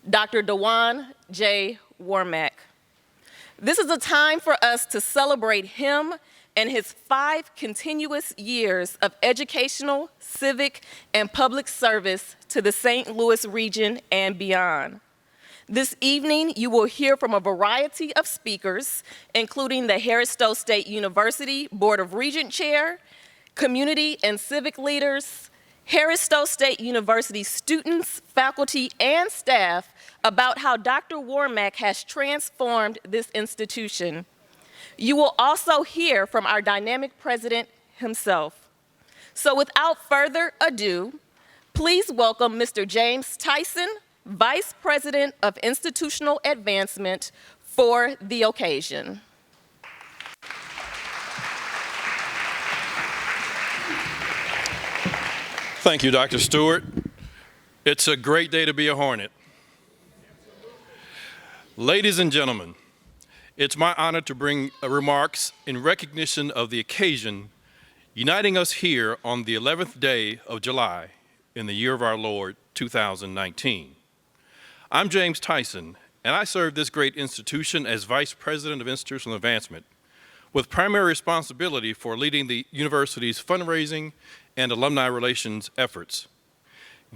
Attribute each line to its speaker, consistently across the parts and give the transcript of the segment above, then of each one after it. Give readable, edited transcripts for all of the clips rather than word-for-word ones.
Speaker 1: Dr. Dewan J. Warmack. This is a time for us to celebrate him and his 5 continuous years of educational, civic, and public service to the St. Louis region and beyond. This evening, you will hear from a variety of speakers, including the Harris-Stowe State University Board of Regent Chair, community and civic leaders, Harris-Stowe State University students, faculty, and staff about how Dr. Warmack has transformed this institution. You will also hear from our dynamic president himself. So without further ado, please welcome Mr. James Tyson, Vice President of Institutional Advancement, for the occasion.
Speaker 2: Thank you, Dr. Stewart. It's a great day to be a Hornet. Ladies and gentlemen, it's my honor to bring remarks in recognition of the occasion uniting us here on the 11th day of July in the year of our Lord, 2019. I'm James Tyson, and I serve this great institution as Vice President of Institutional Advancement, with primary responsibility for leading the university's fundraising and alumni relations efforts.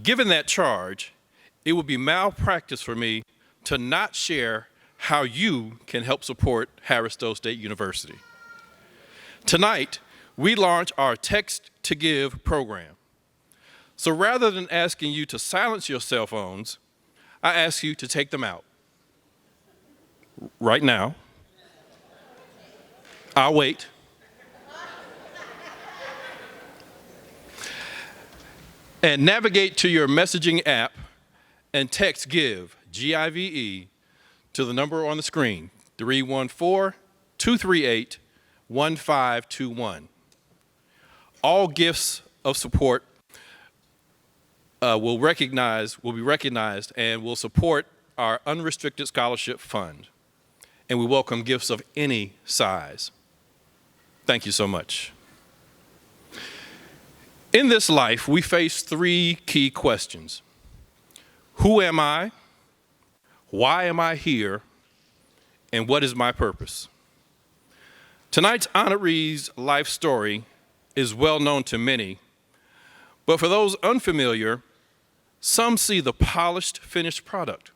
Speaker 2: Given that charge, it would be malpractice for me to not share how you can help support Harris-Stowe State University. Tonight, we launch our Text to Give program. So rather than asking you to silence your cell phones, I ask you to take them out. Right now. I'll wait. And navigate to your messaging app and text GIVE, G-I-V-E, to the number on the screen, 314-238-1521. All gifts of support will be recognized and will support our unrestricted scholarship fund. And we welcome gifts of any size. Thank you so much. In this life, we face 3 key questions. Who am I? Why am I here? And what is my purpose? Tonight's honoree's life story is well known to many, but for those unfamiliar, some see the polished, finished product.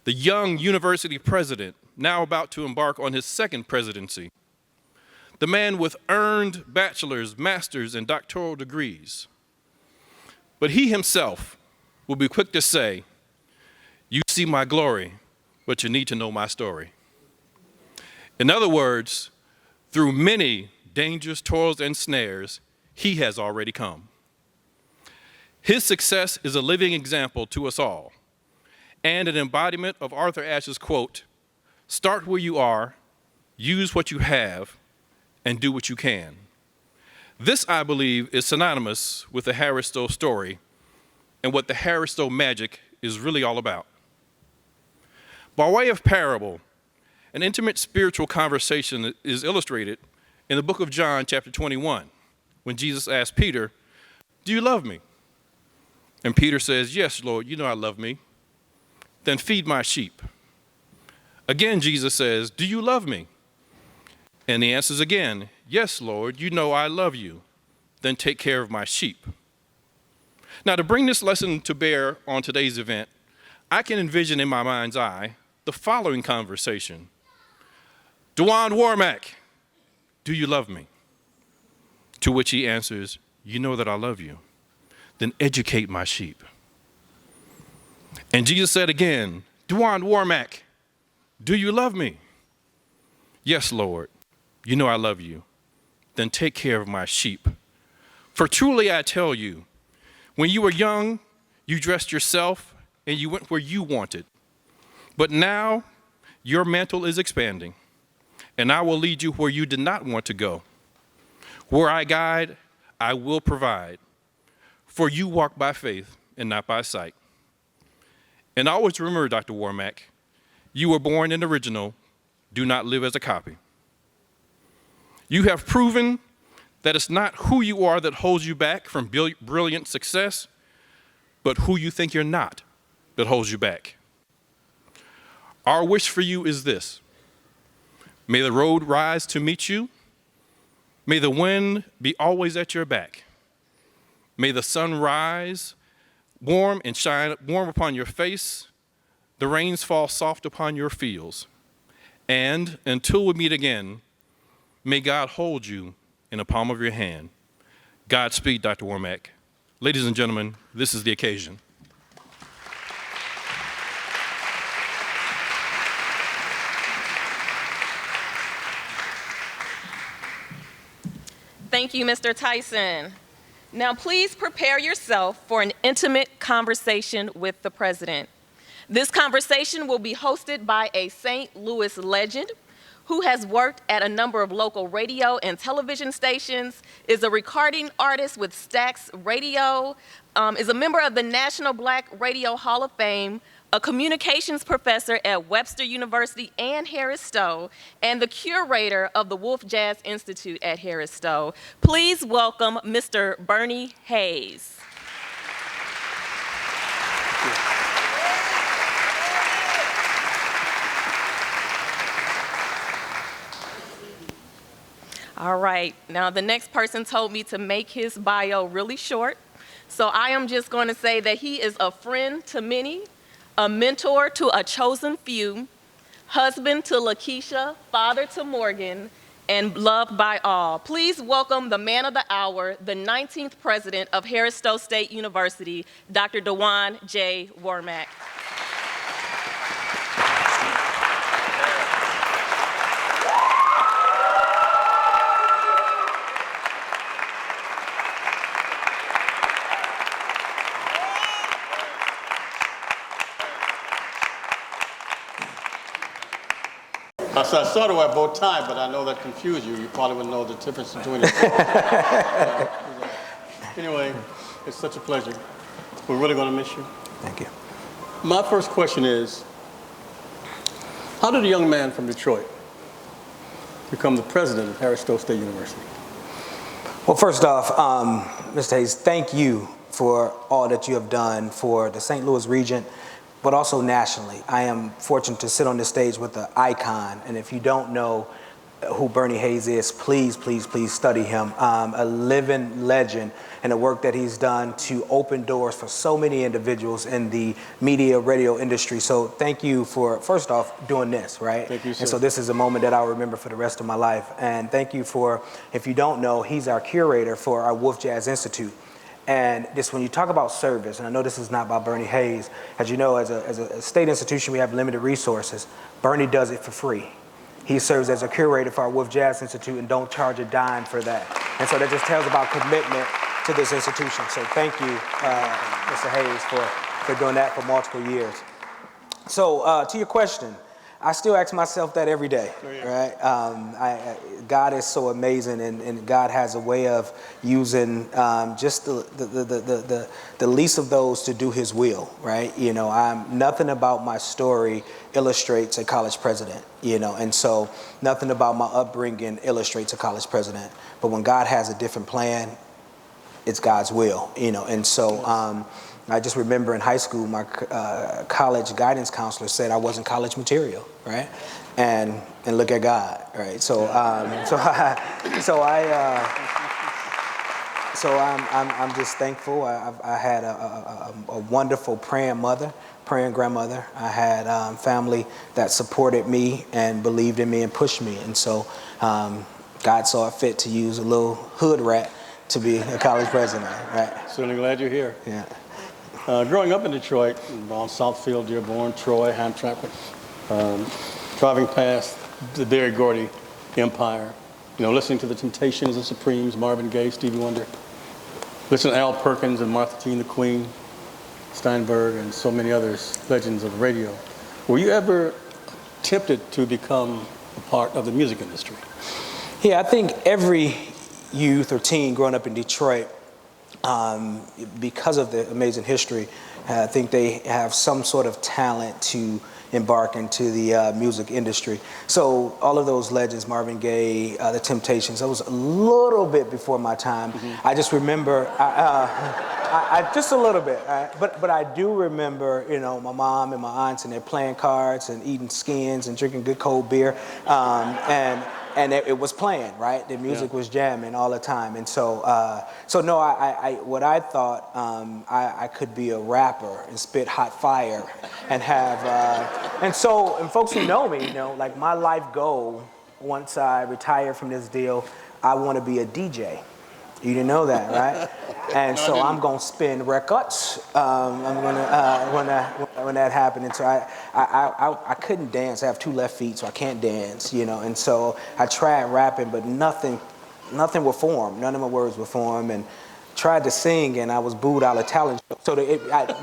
Speaker 2: The young university president, now about to embark on his 2nd presidency. The man with earned bachelor's, master's, and doctoral degrees. But he himself will be quick to say, "You see my glory, but you need to know my story." In other words, through many dangers, toils, and snares, he has already come. His success is a living example to us all, and an embodiment of Arthur Ashe's quote, "Start where you are, use what you have, and do what you can." This, I believe, is synonymous with the Harris-Stowe story and what the Harris-Stowe magic is really all about. By way of parable, an intimate spiritual conversation is illustrated in the book of John, chapter 21, when Jesus asked Peter, "Do you love me?" And Peter says, "Yes, Lord, you know I love me. Then feed my sheep." Again, Jesus says, "Do you love me?" And he answers again, "Yes, Lord, you know I love you. Then take care of my sheep." Now, to bring this lesson to bear on today's event, I can envision in my mind's eye the following conversation. "Dewan Warmack, do you love me?" To which he answers, "You know that I love you. Then educate my sheep." And Jesus said again, "Dewan Warmack, do you love me?" "Yes, Lord, you know I love you. Then take care of my sheep. For truly I tell you, when you were young, you dressed yourself and you went where you wanted. But now your mantle is expanding, and I will lead you where you did not want to go. Where I guide, I will provide. For you walk by faith and not by sight." And always remember, Dr. Warmack, you were born an original, do not live as a copy. You have proven that it's not who you are that holds you back from brilliant success, but who you think you're not that holds you back. Our wish for you is this: may the road rise to meet you. May the wind be always at your back. May the sun rise warm and shine warm upon your face. The rains fall soft upon your fields. And until we meet again, may God hold you in the palm of your hand. Godspeed, Dr. Warmack. Ladies and gentlemen, this is the occasion.
Speaker 1: Thank you, Mr. Tyson. Now, please prepare yourself for an intimate conversation with the president. This conversation will be hosted by a St. Louis legend who has worked at a number of local radio and television stations, is a recording artist with Stax Radio, is a member of the National Black Radio Hall of Fame, a communications professor at Webster University and Harris-Stowe, and the curator of the Wolf Jazz Institute at Harris-Stowe. Please welcome Mr. Bernie Hayes. All right, now the next person told me to make his bio really short, so I am just going to say that he is a friend to many, a mentor to a chosen few, husband to Lakeisha, father to Morgan, and loved by all. Please welcome the man of the hour, the 19th president of Harris-Stowe State University, Dr. Dewan J. Warmack.
Speaker 3: I saw the word bow tie, but I know that confused you. You probably wouldn't know the difference between the two. Anyway, it's such a pleasure. We're really going to miss you.
Speaker 4: Thank you.
Speaker 3: My first question is, how did a young man from Detroit become the president of Harris-Stowe State University?
Speaker 4: Well, first off, Mr. Hayes, thank you for all that you have done for the St. Louis region, but also nationally. I am fortunate to sit on this stage with an icon, and if you don't know who Bernie Hayes is, please, please, please study him. A living legend and the work that he's done to open doors for so many individuals in the media, radio industry. So thank you for, first off, doing this, right?
Speaker 3: Thank you, sir.
Speaker 4: And so this is a moment that I'll remember for the rest of my life. And thank you for, if you don't know, he's our curator for our Wolf Jazz Institute. And this, when you talk about service, and I know this is not about Bernie Hayes, as you know, as a state institution, we have limited resources. Bernie does it for free. He serves as a curator for our Wolf Jazz Institute and don't charge a dime for that. And so that just tells about commitment to this institution. So thank you, Mr. Hayes, for doing that for multiple years. So to your question, I still ask myself that every day, right? God is so amazing, and God has a way of using just the least of those to do His will, right? You know, nothing about my story illustrates a college president, you know, and so nothing about my upbringing illustrates a college president. But when God has a different plan, it's God's will, you know, and so. I just remember in high school, my college guidance counselor said I wasn't college material, right? And look at God, right? So I'm just thankful. I had a wonderful praying grandmother. I had family that supported me and believed in me and pushed me, and so God saw it fit to use a little hood rat to be a college president, right?
Speaker 3: Certainly glad you're here.
Speaker 4: Yeah.
Speaker 3: Growing up in Detroit, around Southfield, Dearborn, Troy, Hamtramck, driving past the Berry Gordy Empire, you know, listening to the Temptations, the Supremes, Marvin Gaye, Stevie Wonder, listening to Al Perkins and Martha Jean the Queen, Steinberg, and so many others, legends of radio. Were you ever tempted to become a part of the music industry?
Speaker 4: Yeah, I think every youth or teen growing up in Detroit, because of the amazing history, I think they have some sort of talent to embark into the music industry. So all of those legends, Marvin Gaye, the Temptations, that was a little bit before my time. Mm-hmm. I just remember, just a little bit, right? But I do remember, you know, my mom and my aunts and they're playing cards and eating skins and drinking good cold beer, and it was playing, right? The music was jamming all the time, and so no, what I thought I could be a rapper and spit hot fire, and have, and folks who know me, you know, like my life goal once I retire from this deal, I want to be a DJ. You didn't know that, right? And so I'm gonna spin records. I'm gonna when that happened. And so I couldn't dance. I have 2 left feet, so I can't dance. You know. And so I tried rapping, but nothing would form. None of my words would form. And tried to sing, and I was booed out of talent. So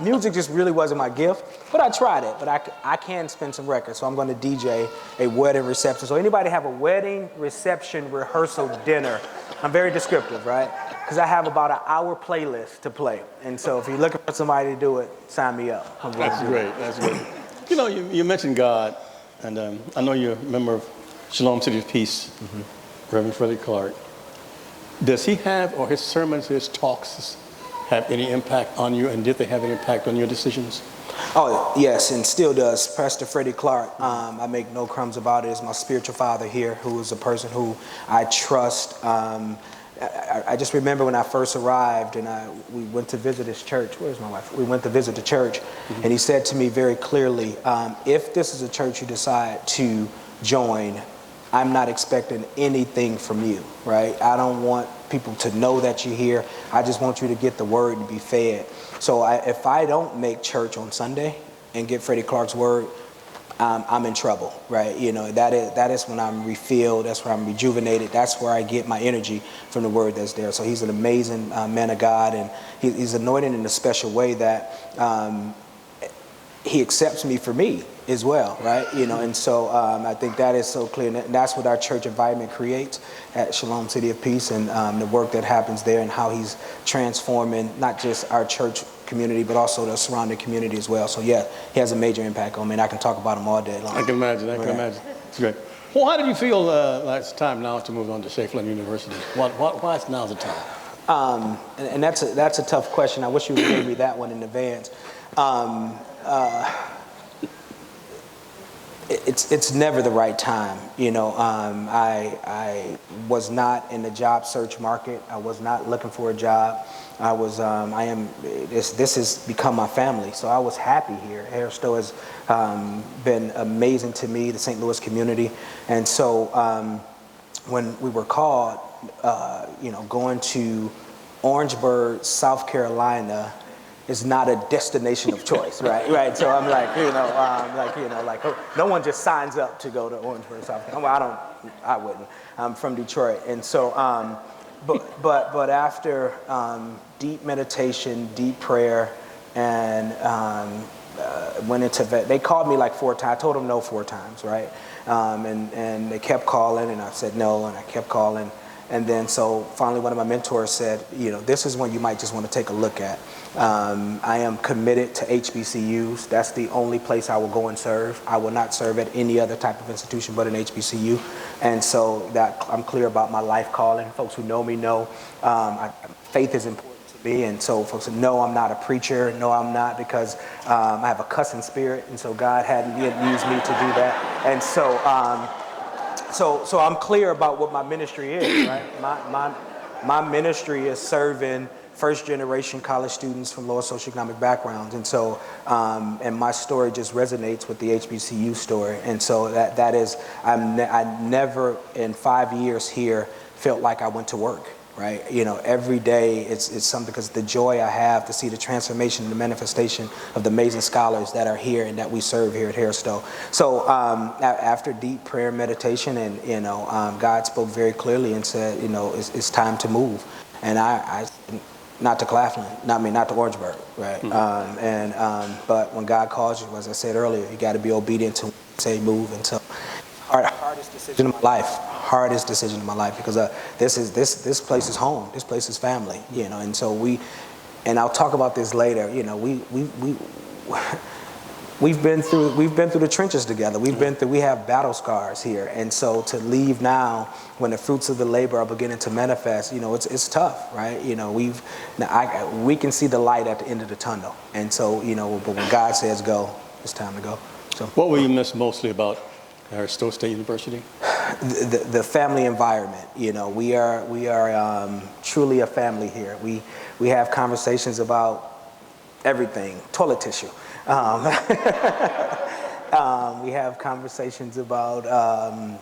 Speaker 4: music just really wasn't my gift. But I tried it. But I can spin some records. So I'm gonna DJ a wedding reception. So anybody have a wedding reception rehearsal dinner? I'm very descriptive, right? Because I have about an hour playlist to play. And so if you're looking for somebody to do it, sign me up.
Speaker 3: That's great. That's great. You know, you mentioned God, and I know you're a member of Shalom City of Peace, Reverend Freddie Clark. Does he have, or his sermons, his talks, have any impact on you, and did they have any impact on your decisions?
Speaker 4: Oh, yes, and still does. Pastor Freddie Clark, I make no crumbs about it, is my spiritual father here, who is a person who I trust. I just remember when I first arrived and we went to visit his church. Where's my wife? We went to visit the church, and he said to me very clearly, if this is a church you decide to join, I'm not expecting anything from you, right? I don't want people to know that you're here. I just want you to get the word and be fed. So if I don't make church on Sunday and get Freddie Clark's word, I'm in trouble, right? You know, that is when I'm refilled. That's where I'm rejuvenated. That's where I get my energy from the word that's there. So he's an amazing man of God, and he's anointed in a special way that he accepts me for me as well, right? You know, and so I think that is so clear, and that's what our church environment creates at Shalom City of Peace, and the work that happens there, and how he's transforming not just our church community, but also the surrounding community as well. So yeah, he has a major impact on me, and I can talk about him all day long.
Speaker 3: I can imagine. It's great. Well, how did you feel it's time now to move on to Shafelin University? Why is now the time?
Speaker 4: And that's a tough question. I wish you would gave me that one in advance. It's never the right time, you know. I was not in the job search market. I was not looking for a job. This has become my family, so I was happy here. Harris-Stowe has been amazing to me, the St. Louis community, and so when we were called, you know, going to Orangeburg, South Carolina, is not a destination of choice, right? So I'm like, no one just signs up to go to Orangeburg, South Carolina. Well, I wouldn't. I'm from Detroit, and so, but after deep meditation, deep prayer, and went into vet. They called me like 4 times. I told them no 4 times, right? And they kept calling, and I said no, and I kept calling. And then so finally one of my mentors said, you know, this is one you might just want to take a look at. I am committed to HBCUs. That's the only place I will go and serve. I will not serve at any other type of institution but an HBCU. And so that I'm clear about my life calling. Folks who know me know faith is important to me. And so folks say, no, I'm not a preacher. No, I'm not, because I have a cussing spirit. And so God hadn't used me to do that. And so, so I'm clear about what my ministry is, right? My ministry is serving first-generation college students from lower socioeconomic backgrounds, and so and my story just resonates with the HBCU story, and so that is I never in 5 years here felt like I went to work. Right, you know, every day it's something, because the joy I have to see the transformation and the manifestation of the amazing scholars that are here and that we serve here at Harris-Stowe. So after deep prayer and meditation, and you know, God spoke very clearly and said, you know, it's time to move. And I not to Claflin, not to Orangeburg, right? But when God calls you, as I said earlier, you got to be obedient to say move. And so, hardest decision of my life, because this place is home, this place is family, you know. And so and I'll talk about this later, you know, we've been through the trenches together. We have battle scars here, and so to leave now when the fruits of the labor are beginning to manifest, it's tough, right? We can see the light at the end of the tunnel, and so but when God says go, it's time to go. So
Speaker 3: What will you miss mostly about Harris-Stowe State University?
Speaker 4: the family environment. We are truly a family here. We have conversations about everything, toilet tissue. We have conversations about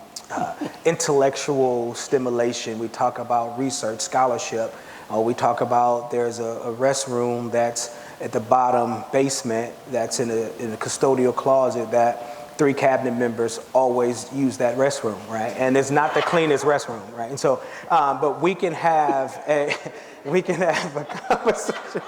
Speaker 4: intellectual stimulation. We talk about research, scholarship. We talk about there's a restroom that's at the bottom basement that's in a custodial closet that 3 cabinet members always use that restroom, right? And it's not the cleanest restroom, right? And so, but we can have a conversation.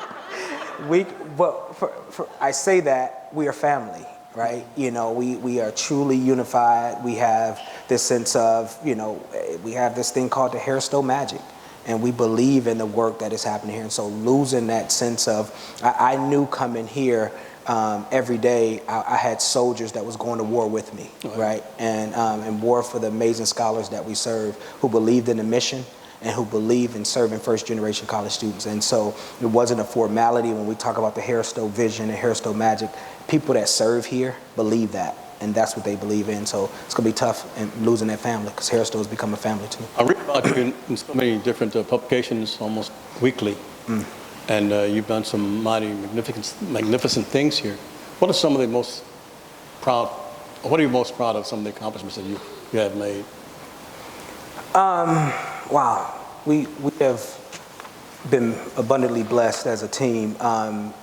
Speaker 4: I say that we are family, right? We are truly unified. We have this sense of, we have this thing called the Harris-Stowe magic, and we believe in the work that is happening here. And so losing that sense of, I knew coming here every day, I had soldiers that was going to war with me, right? And war for the amazing scholars that we serve who believed in the mission and who believe in serving first-generation college students. And so it wasn't a formality when we talk about the Harris-Stowe vision and Harris-Stowe magic. People that serve here believe that, and that's what they believe in. So it's going to be tough in losing that family, because Harris-Stowe has become a family to me.
Speaker 3: I read about you in so many different publications almost weekly, and you've done some mighty magnificent things here. What are some of the most proud, what are you most proud of, some of the accomplishments that you have made?
Speaker 4: Wow, we have been abundantly blessed as a team.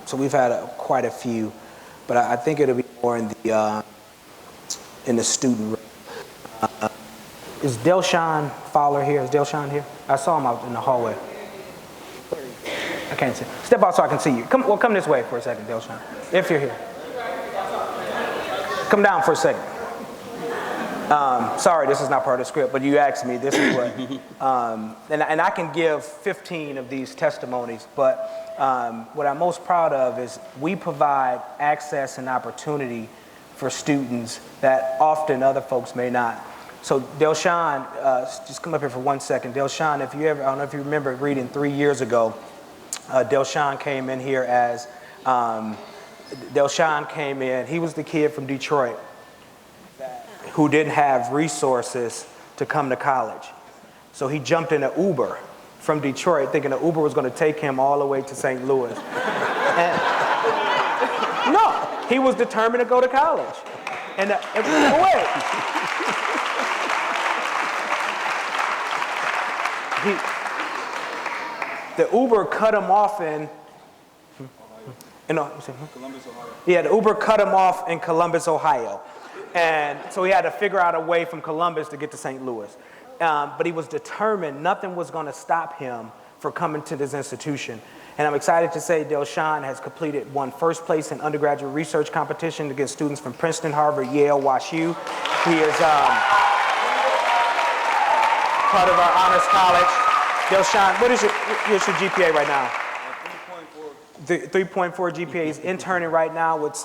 Speaker 4: So we've had quite a few, but I think it'll be more in the student realm. Is Delshawn Fowler here? Is Delshawn here? I saw him out in the hallway. I can't see. Step out so I can see you. Come this way for a second, Delshawn, if you're here. Come down for a second. Sorry, this is not part of the script, but you asked me, this is what, and I can give 15 of these testimonies, but what I'm most proud of is we provide access and opportunity for students that often other folks may not. So Delshawn, just come up here for 1 second. Delshawn, I don't know if you remember reading 3 years ago, Delshawn came in here as, he was the kid from Detroit who didn't have resources to come to college. So he jumped in an Uber from Detroit thinking the Uber was going to take him all the way to St. Louis. And no, he was determined to go to college. And wait. The Uber cut him off in Columbus, Ohio. Yeah, the Uber cut him off in Columbus, Ohio. And so he had to figure out a way from Columbus to get to St. Louis. But he was determined nothing was going to stop him from coming to this institution. And I'm excited to say Delshawn has won first place in undergraduate research competition against students from Princeton, Harvard, Yale, WashU. He is part of our honors college. Delshawn, what is your GPA right now? 3.4 GPA. He's interning right now with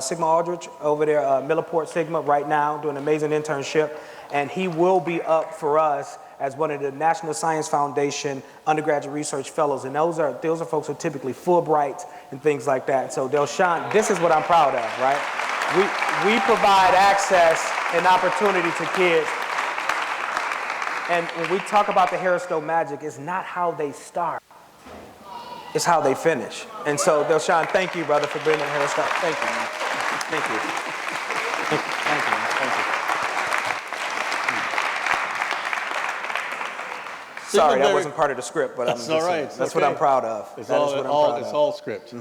Speaker 4: Sigma Aldrich over there, Millerport Sigma right now, doing an amazing internship. And he will be up for us as one of the National Science Foundation undergraduate research fellows. And those are folks who are typically Fulbrights and things like that. So Delshawn, this is what I'm proud of, right? We provide access and opportunity to kids. And when we talk about the Harris-Stowe magic, it's not how they start. It's how they finish. And so, Delshawn, thank you, brother, for being at Harris-Stowe. Thank you, man. Thank you. Thank you, man. Thank you. Sorry, that wasn't part of the script, but that's all right. That's what I'm proud of. It's
Speaker 3: all script.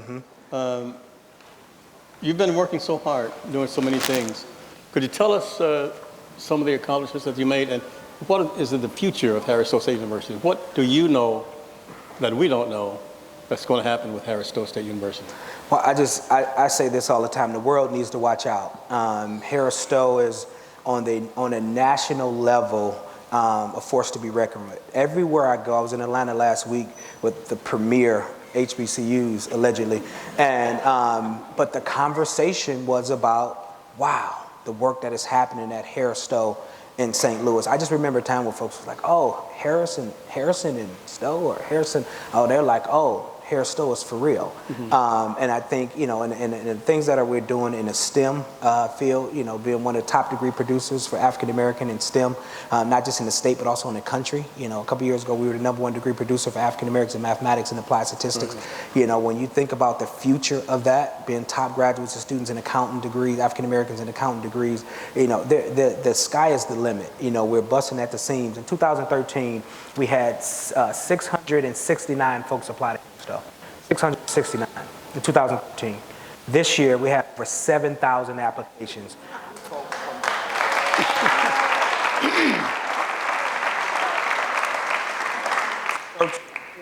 Speaker 3: You've been working so hard, doing so many things. Could you tell us some of the accomplishments that you made, and what is the future of Harris-Stowe State University? What do you know that we don't know that's going to happen with Harris-Stowe State University?
Speaker 4: Well, I say this all the time. The world needs to watch out. Harris-Stowe is on a national level a force to be reckoned with. Everywhere I go, I was in Atlanta last week with the premier HBCUs, allegedly. And, but the conversation was about, wow, the work that is happening at Harris-Stowe in St. Louis. I just remember a time where folks was like, oh, Harrison and Stowe, or Harrison, oh, they're like, oh, Harris-Stowe is for real. And I think, you know, and the things that we're doing in the STEM field, you know, being one of the top degree producers for African American in STEM, not just in the state, but also in the country. You know, a couple years ago, we were the #1 degree producer for African Americans in mathematics and applied statistics. You know, when you think about the future of that, being top graduates and students in accounting degrees, African Americans in accounting degrees, you know, the sky is the limit. You know, we're busting at the seams. In 2013, we had 669 folks apply to Harris-Stowe. 669 in 2013. This year, we have over 7,000 applications.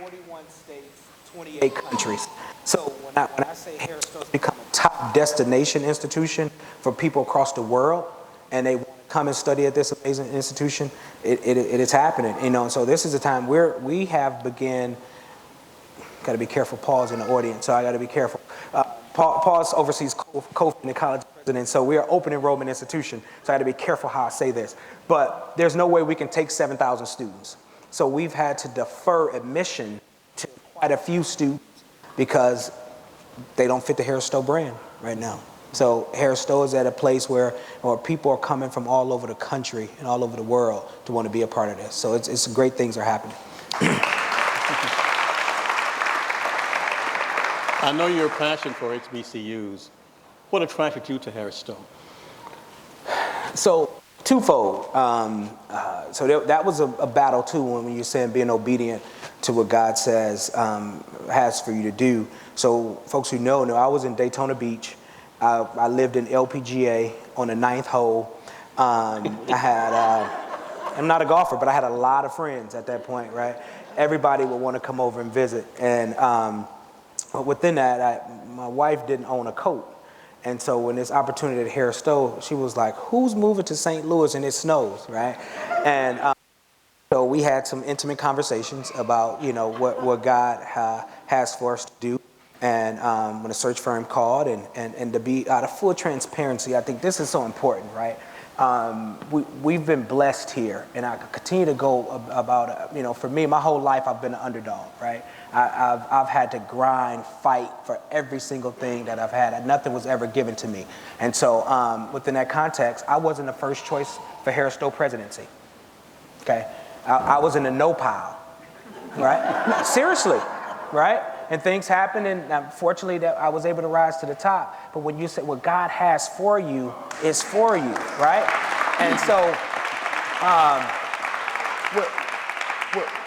Speaker 4: 41 states, 28 countries. So when I say Harris-Stowe's become a top destination institution for people across the world, and they want to come and study at this amazing institution, it is happening. You know, and so this is a time where we have begun. Got to be careful. Paul's in the audience, so I got to be careful. Paul's oversees COFE and the college president, so we are open enrollment institution, so I got to be careful how I say this. But there's no way we can take 7,000 students. So we've had to defer admission to quite a few students because they don't fit the Harris-Stowe brand right now. So Harris-Stowe is at a place where people are coming from all over the country and all over the world to want to be a part of this. So it's great things are happening.
Speaker 3: I know your passion for HBCUs. What attracted you to Harris-Stowe?
Speaker 4: So twofold. That was a battle too when you're saying being obedient to what God says has for you to do. So folks who know I was in Daytona Beach. I lived in LPGA on the 9th hole. I'm not a golfer, but I had a lot of friends at that point, right? Everybody would want to come over and visit. And but within that, my wife didn't own a coat. And so when this opportunity at Harris-Stowe, she was like, who's moving to St. Louis and it snows, right? And so we had some intimate conversations about, you know, what God has for us to do. And when a search firm called, and to be out of full transparency, I think this is so important, right? We've been blessed here, and I continue to go about, you know, for me, my whole life I've been an underdog, right? I've had to grind, fight for every single thing that I've had. Nothing was ever given to me. And so within that context, I wasn't the first choice for Harris-Stowe presidency, okay? I was in the no pile, right? Seriously, right? And things happened, and fortunately that I was able to rise to the top. But when you say what God has for you is for you, right? And so,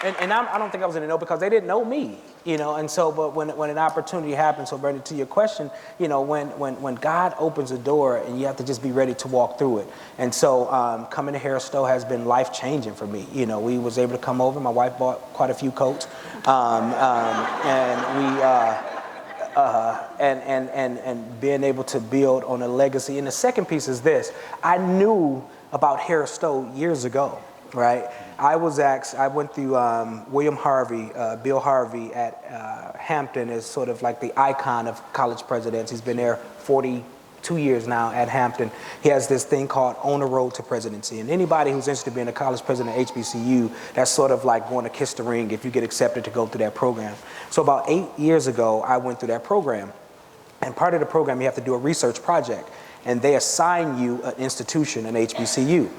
Speaker 4: I don't think I was in the know because they didn't know me, you know. And so, but when an opportunity happens, so Brandon, to your question, you know, when God opens a door, and you have to just be ready to walk through it. And so, coming to Harris-Stowe has been life changing for me. You know, we was able to come over. My wife bought quite a few coats, and being able to build on a legacy. And the second piece is this: I knew about Harris-Stowe years ago, right? I went through William Harvey, Bill Harvey at Hampton is sort of like the icon of college presidents. He's been there 42 years now at Hampton. He has this thing called On the Road to Presidency. And anybody who's interested in being a college president at HBCU, that's sort of like going to kiss the ring if you get accepted to go through that program. So about 8 years ago, I went through that program. And part of the program, you have to do a research project. And they assign you an institution, an HBCU.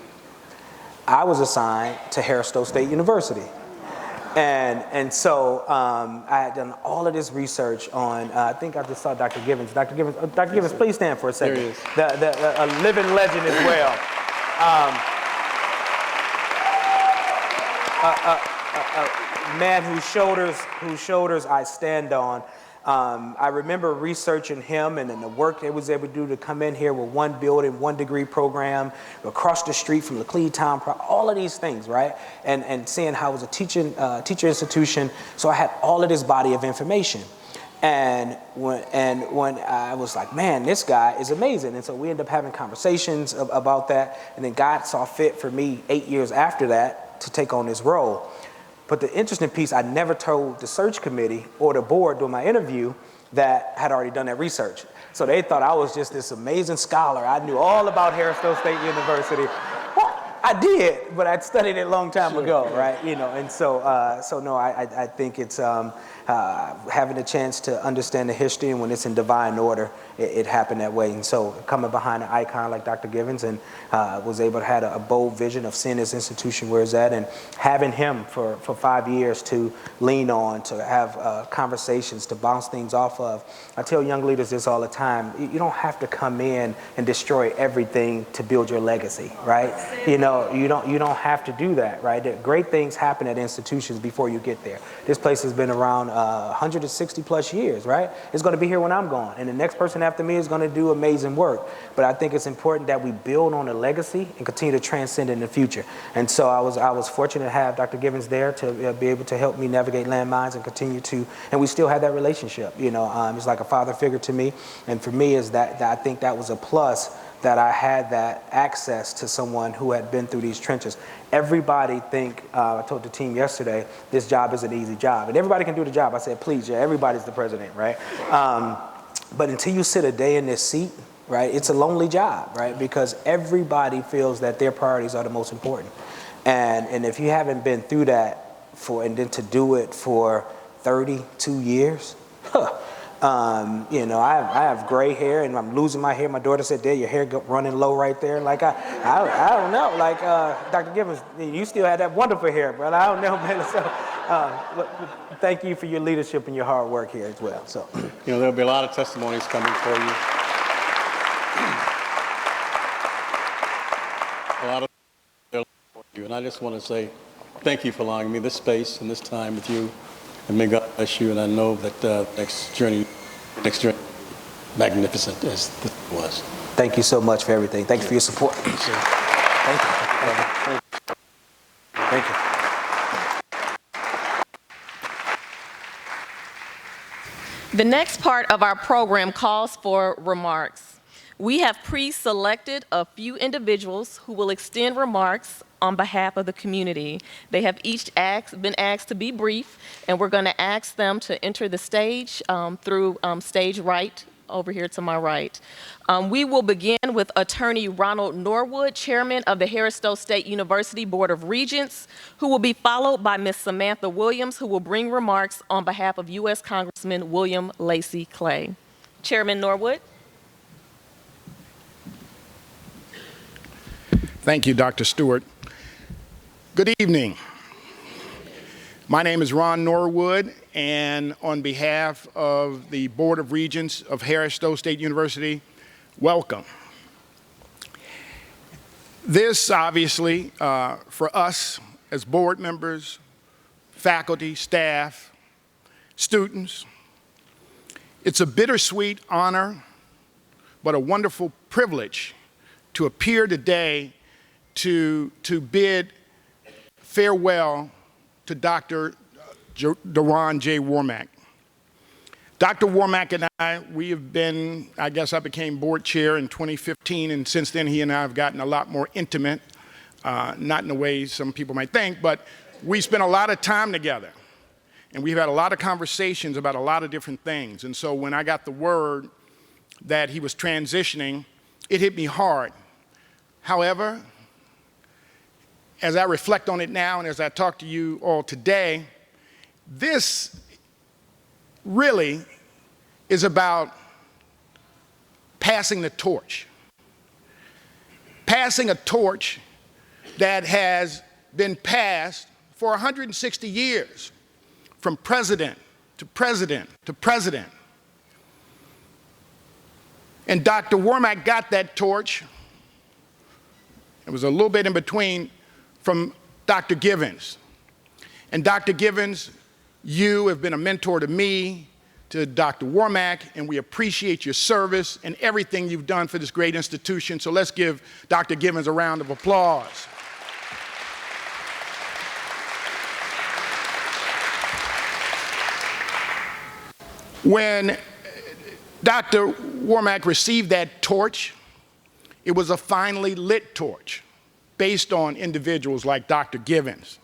Speaker 4: I was assigned to Harris-Stowe State University. And so I had done all of this research on, I think I just saw Dr. Givens. Dr. Givens, please stand for a second.
Speaker 3: There he is.
Speaker 4: A living legend as well. A man whose shoulders I stand on. I remember researching him and the work they was able to do to come in here with one building, 1 degree program, across the street from the Cleatown, all of these things, right? And seeing how it was a teacher institution. So I had all of this body of information. And when I was like, man, this guy is amazing. And so we ended up having conversations about that. And then God saw fit for me 8 years after that to take on this role. But the interesting piece, I never told the search committee or the board during my interview that had already done that research. So they thought I was just this amazing scholar. I knew all about Harris-Stowe State University. Well, I did, but I'd studied it a long time ago, right? You know, and so, no, I think it's having a chance to understand the history, and when it's in divine order, it happened that way. And so coming behind an icon like Dr. Givens, and was able to have a bold vision of seeing this institution where it's at, and having him for 5 years to lean on, to have conversations, to bounce things off of. I tell young leaders this all the time: you don't have to come in and destroy everything to build your legacy, right? You know, you don't have to do that, right? Great things happen at institutions before you get there. This place has been around 160 plus years, right? It's going to be here when I'm gone, and the next person after me is going to do amazing work. But I think it's important that we build on a legacy and continue to transcend in the future. And so I was fortunate to have Dr. Givens there to be able to help me navigate landmines and continue to, and we still have that relationship. You know, he's like a father figure to me, and for me is that I think that was a plus, that I had that access to someone who had been through these trenches. Everybody think, I told the team yesterday, this job is an easy job. And everybody can do the job. I said, please, yeah, everybody's the president, right? But until you sit a day in this seat, right, it's a lonely job, right? Because everybody feels that their priorities are the most important. And if you haven't been through that and then to do it for 32 years, you know, I have gray hair and I'm losing my hair. My daughter said, "There, your hair running low right there." Like I don't know. Like Dr. Givens, you still had that wonderful hair, brother. I don't know, man. So thank you for your leadership and your hard work here as well. So
Speaker 3: You know, there'll be a lot of testimonies coming for you. A lot of for you, and I just want to say thank you for allowing me this space and this time with you. And may God bless you, and I know that next journey, magnificent as this was.
Speaker 4: thank you so much for everything. Thank you for your support. Thank you. Thank you.
Speaker 1: The next part of our program calls for remarks. We have pre-selected a few individuals who will extend remarks on behalf of the community. They have each been asked to be brief, and we're going to ask them to enter the stage through stage right, over here to my right. We will begin with Attorney Ronald Norwood, Chairman of the Harris-Stowe State University Board of Regents, who will be followed by Ms. Samantha Williams, who will bring remarks on behalf of U.S. Congressman William Lacey Clay. Chairman Norwood.
Speaker 5: Thank you, Dr. Stewart. Good evening. My name is Ron Norwood, and on behalf of the Board of Regents of Harris-Stowe State University, welcome. This, obviously, for us as board members, faculty, staff, students, it's a bittersweet honor, but a wonderful privilege to appear today to bid farewell to Dr. Deron J. Warmack. Dr. Warmack and I, we have been, I guess I became board chair in 2015, and since then he and I have gotten a lot more intimate, not in the way some people might think, but we spent a lot of time together, and we've had a lot of conversations about a lot of different things. And so when I got the word that he was transitioning, it hit me hard. However, as I reflect on it now and as I talk to you all today, this really is about passing the torch. Passing a torch that has been passed for 160 years, from president to president to president. And Dr. Warmack got that torch. It was a little bit in between from Dr. Givens. And Dr. Givens, you have been a mentor to me, to Dr. Warmack, and we appreciate your service and everything you've done for this great institution. So let's give Dr. Givens a round of applause. When Dr. Warmack received that torch, it was a finely lit torch based on individuals like Dr. Givens.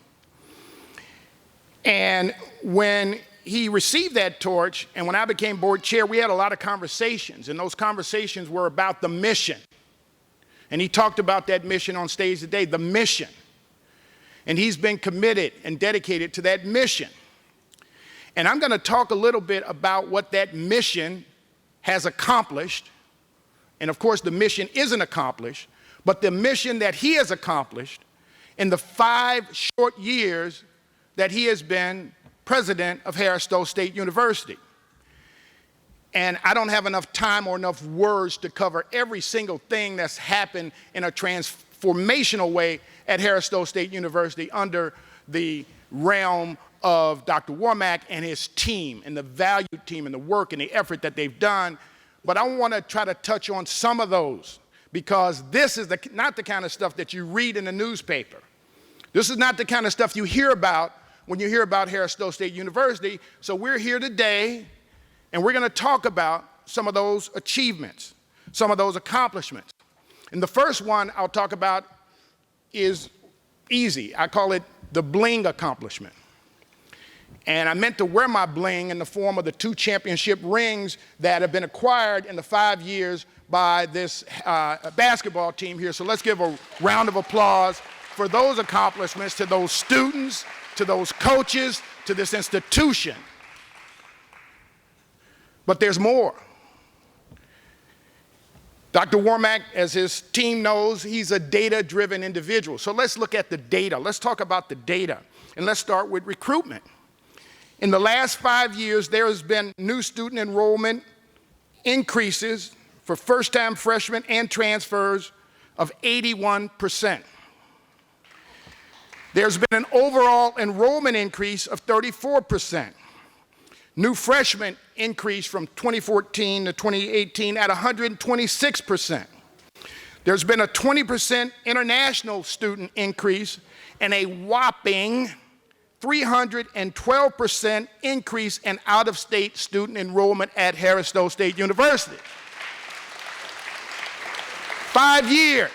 Speaker 5: And when he received that torch, and when I became board chair, we had a lot of conversations, and those conversations were about the mission. And he talked about that mission on stage today, the mission. And he's been committed and dedicated to that mission. And I'm going to talk a little bit about what that mission has accomplished. And of course, the mission isn't accomplished, but the mission that he has accomplished in the 5 short years that he has been president of Harris-Stowe State University. And I don't have enough time or enough words to cover every single thing that's happened in a transformational way at Harris-Stowe State University under the realm of Dr. Warmack and his team, and the value team, and the work and the effort that they've done. But I want to try to touch on some of those, because this is not the kind of stuff that you read in the newspaper. This is not the kind of stuff you hear about when you hear about Harris-Stowe State University. So we're here today, and we're going to talk about some of those achievements, some of those accomplishments. And the first one I'll talk about is easy. I call it the bling accomplishment. And I meant to wear my bling in the form of the 2 championship rings that have been acquired in the 5 years by this basketball team here. So let's give a round of applause for those accomplishments, to those students, to those coaches, to this institution. But there's more. Dr. Warmack, as his team knows, he's a data-driven individual. So let's look at the data. Let's talk about the data. And let's start with recruitment. In the last 5 years, there has been new student enrollment increases for first-time freshmen and transfers of 81%. There's been an overall enrollment increase of 34%. New freshmen increased from 2014 to 2018 at 126%. There's been a 20% international student increase and a whopping 312% increase in out-of-state student enrollment at Harris-Stowe State University. 5 years.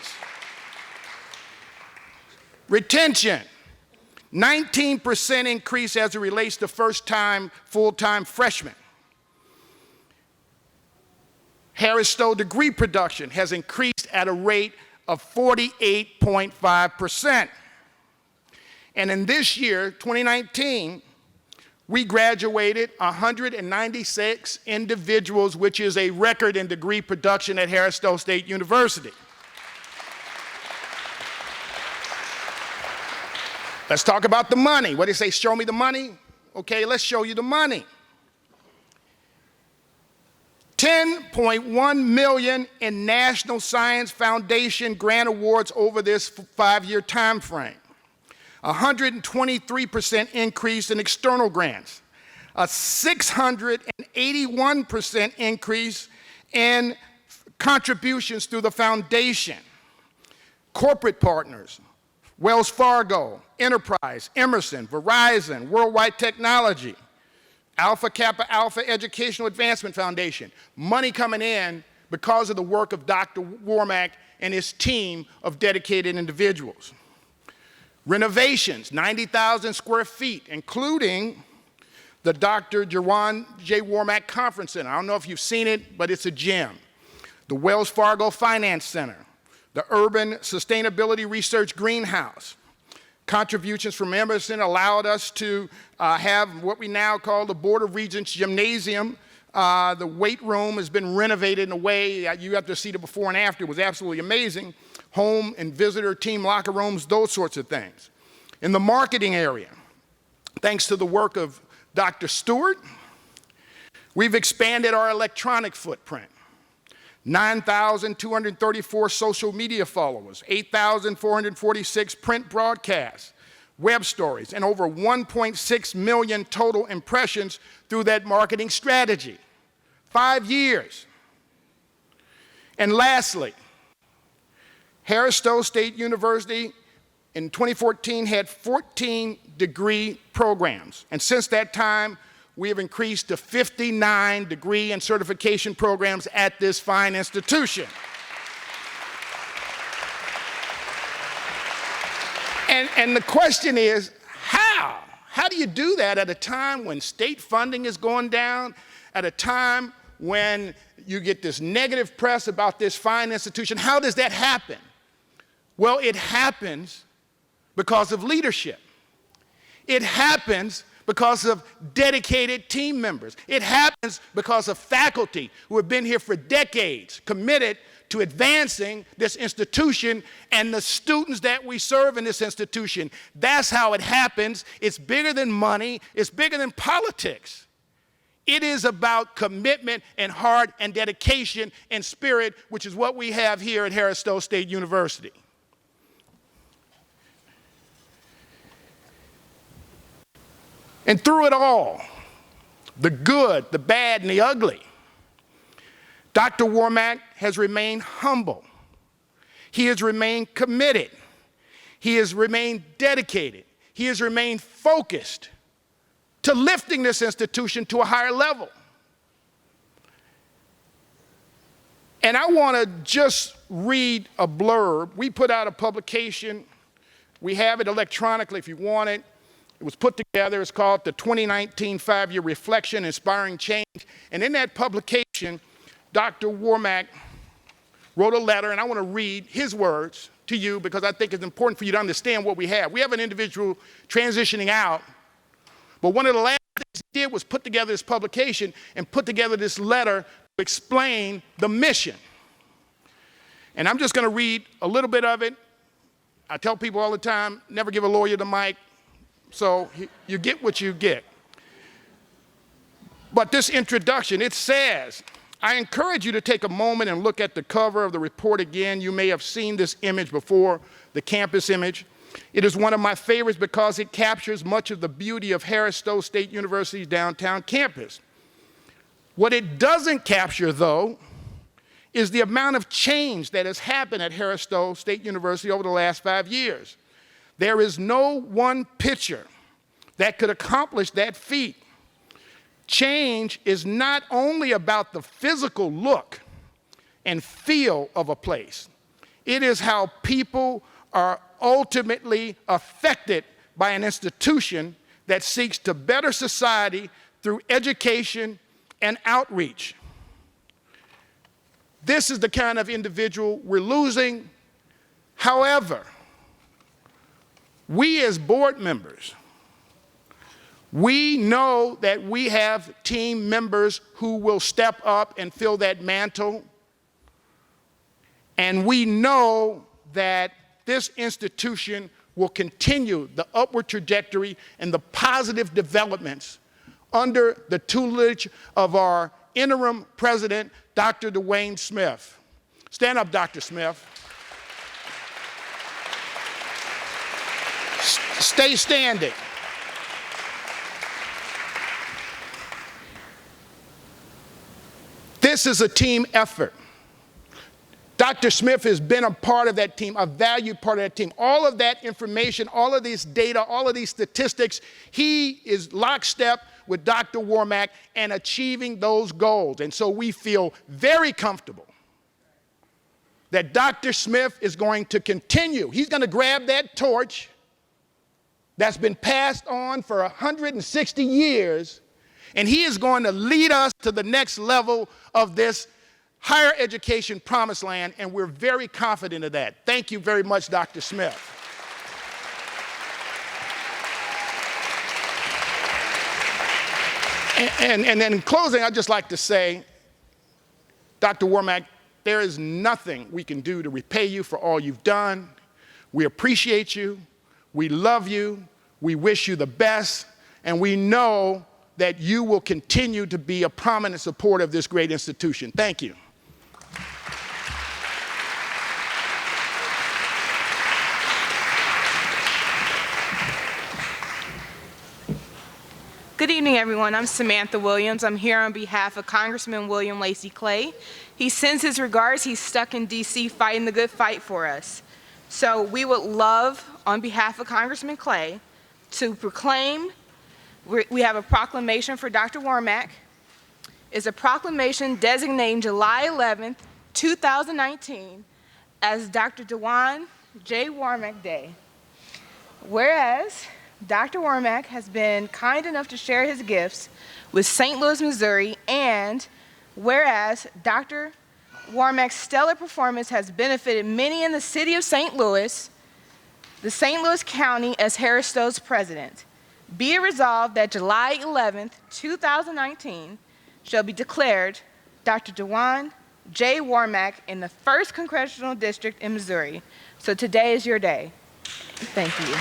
Speaker 5: Retention, 19% increase as it relates to first-time, full-time freshmen. Harris-Stowe degree production has increased at a rate of 48.5%. And in this year, 2019, we graduated 196 individuals, which is a record in degree production at Harris-Stowe State University. Let's talk about the money. What do you say, show me the money? Okay, let's show you the money. $10.1 million in National Science Foundation grant awards over this 5-year time frame. 123% increase in external grants. A 681% increase in contributions through the foundation. Corporate partners, Wells Fargo, Enterprise, Emerson, Verizon, Worldwide Technology, Alpha Kappa Alpha Educational Advancement Foundation. Money coming in because of the work of Dr. Warmack and his team of dedicated individuals. Renovations, 90,000 square feet, including the Dr. Jawan J. Warmack Conference Center. I don't know if you've seen it, but it's a gem. The Wells Fargo Finance Center, the Urban Sustainability Research Greenhouse. Contributions from Emerson allowed us to have what we now call the Board of Regents Gymnasium. The weight room has been renovated in a way you have to see the before and after. It was absolutely amazing. Home and visitor team locker rooms, those sorts of things. In the marketing area, thanks to the work of Dr. Stewart, we've expanded our electronic footprint. 9,234 social media followers, 8,446 print broadcasts, web stories, and over 1.6 million total impressions through that marketing strategy. 5 years. And lastly, Harris-Stowe State University in 2014 had 14 degree programs. And since that time, we have increased to 59 degree and certification programs at this fine institution. And the question is, how? How do you do that at a time when state funding is going down, at a time when you get this negative press about this fine institution? How does that happen? Well, it happens because of leadership. It happens because of dedicated team members. It happens because of faculty who have been here for decades, committed to advancing this institution and the students that we serve in this institution. That's how it happens. It's bigger than money. It's bigger than politics. It is about commitment and heart and dedication and spirit, which is what we have here at Harris-Stowe State University. And through it all, the good, the bad, and the ugly, Dr. Warmack has remained humble. He has remained committed. He has remained dedicated. He has remained focused to lifting this institution to a higher level. And I want to just read a blurb. We put out a publication. We have it electronically if you want it. It was put together. It's called the 2019 5-Year Reflection, Inspiring Change. And in that publication, Dr. Warmack wrote a letter, and I want to read his words to you because I think it's important for you to understand what we have. We have an individual transitioning out, but one of the last things he did was put together this publication and put together this letter to explain the mission. And I'm just going to read a little bit of it. I tell people all the time, never give a lawyer the mic, so you get what you get. But this introduction, it says, I encourage you to take a moment and look at the cover of the report again. You may have seen this image before, the campus image. It is one of my favorites because it captures much of the beauty of Harris-Stowe State University's downtown campus. What it doesn't capture, though, is the amount of change that has happened at Harris-Stowe State University over the last 5 years. There is no one picture that could accomplish that feat. Change is not only about the physical look and feel of a place. It is how people are ultimately affected by an institution that seeks to better society through education and outreach. This is the kind of individual we're losing. However, we as board members, we know that we have team members who will step up and fill that mantle. And we know that this institution will continue the upward trajectory and the positive developments under the tutelage of our interim president, Dr. Dwayne Smith. Stand up, Dr. Smith. Stay standing. This is a team effort. Dr. Smith has been a part of that team, a valued part of that team. All of that information, all of this data, all of these statistics, he is lockstep with Dr. Warmack and achieving those goals. And so we feel very comfortable that Dr. Smith is going to continue. He's going to grab that torch that's been passed on for 160 years, and he is going to lead us to the next level of this higher education promised land, and we're very confident of that. Thank you very much, Dr. Smith. And then in closing, I'd just like to say, Dr. Warmack, there is nothing we can do to repay you for all you've done. We appreciate you. We love you. We wish you the best. And we know that you will continue to be a prominent supporter of this great institution. Thank you.
Speaker 6: Good evening, everyone. I'm Samantha Williams. I'm here on behalf of Congressman William Lacey Clay. He sends his regards. He's stuck in D.C. fighting the good fight for us. So we would love, on behalf of Congressman Clay, to proclaim, we have a proclamation for Dr. Warmack. It's a proclamation designating July 11th, 2019 as Dr. Dewan J. Warmack Day. Whereas Dr. Warmack has been kind enough to share his gifts with St. Louis, Missouri, and whereas Dr. Warmack's stellar performance has benefited many in the city of St. Louis, the St. Louis County as Harris-Stowe's president, be it resolved that July 11th, 2019 shall be declared Dr. Dewan J. Warmack in the 1st Congressional District in Missouri. So today is your day. Thank you.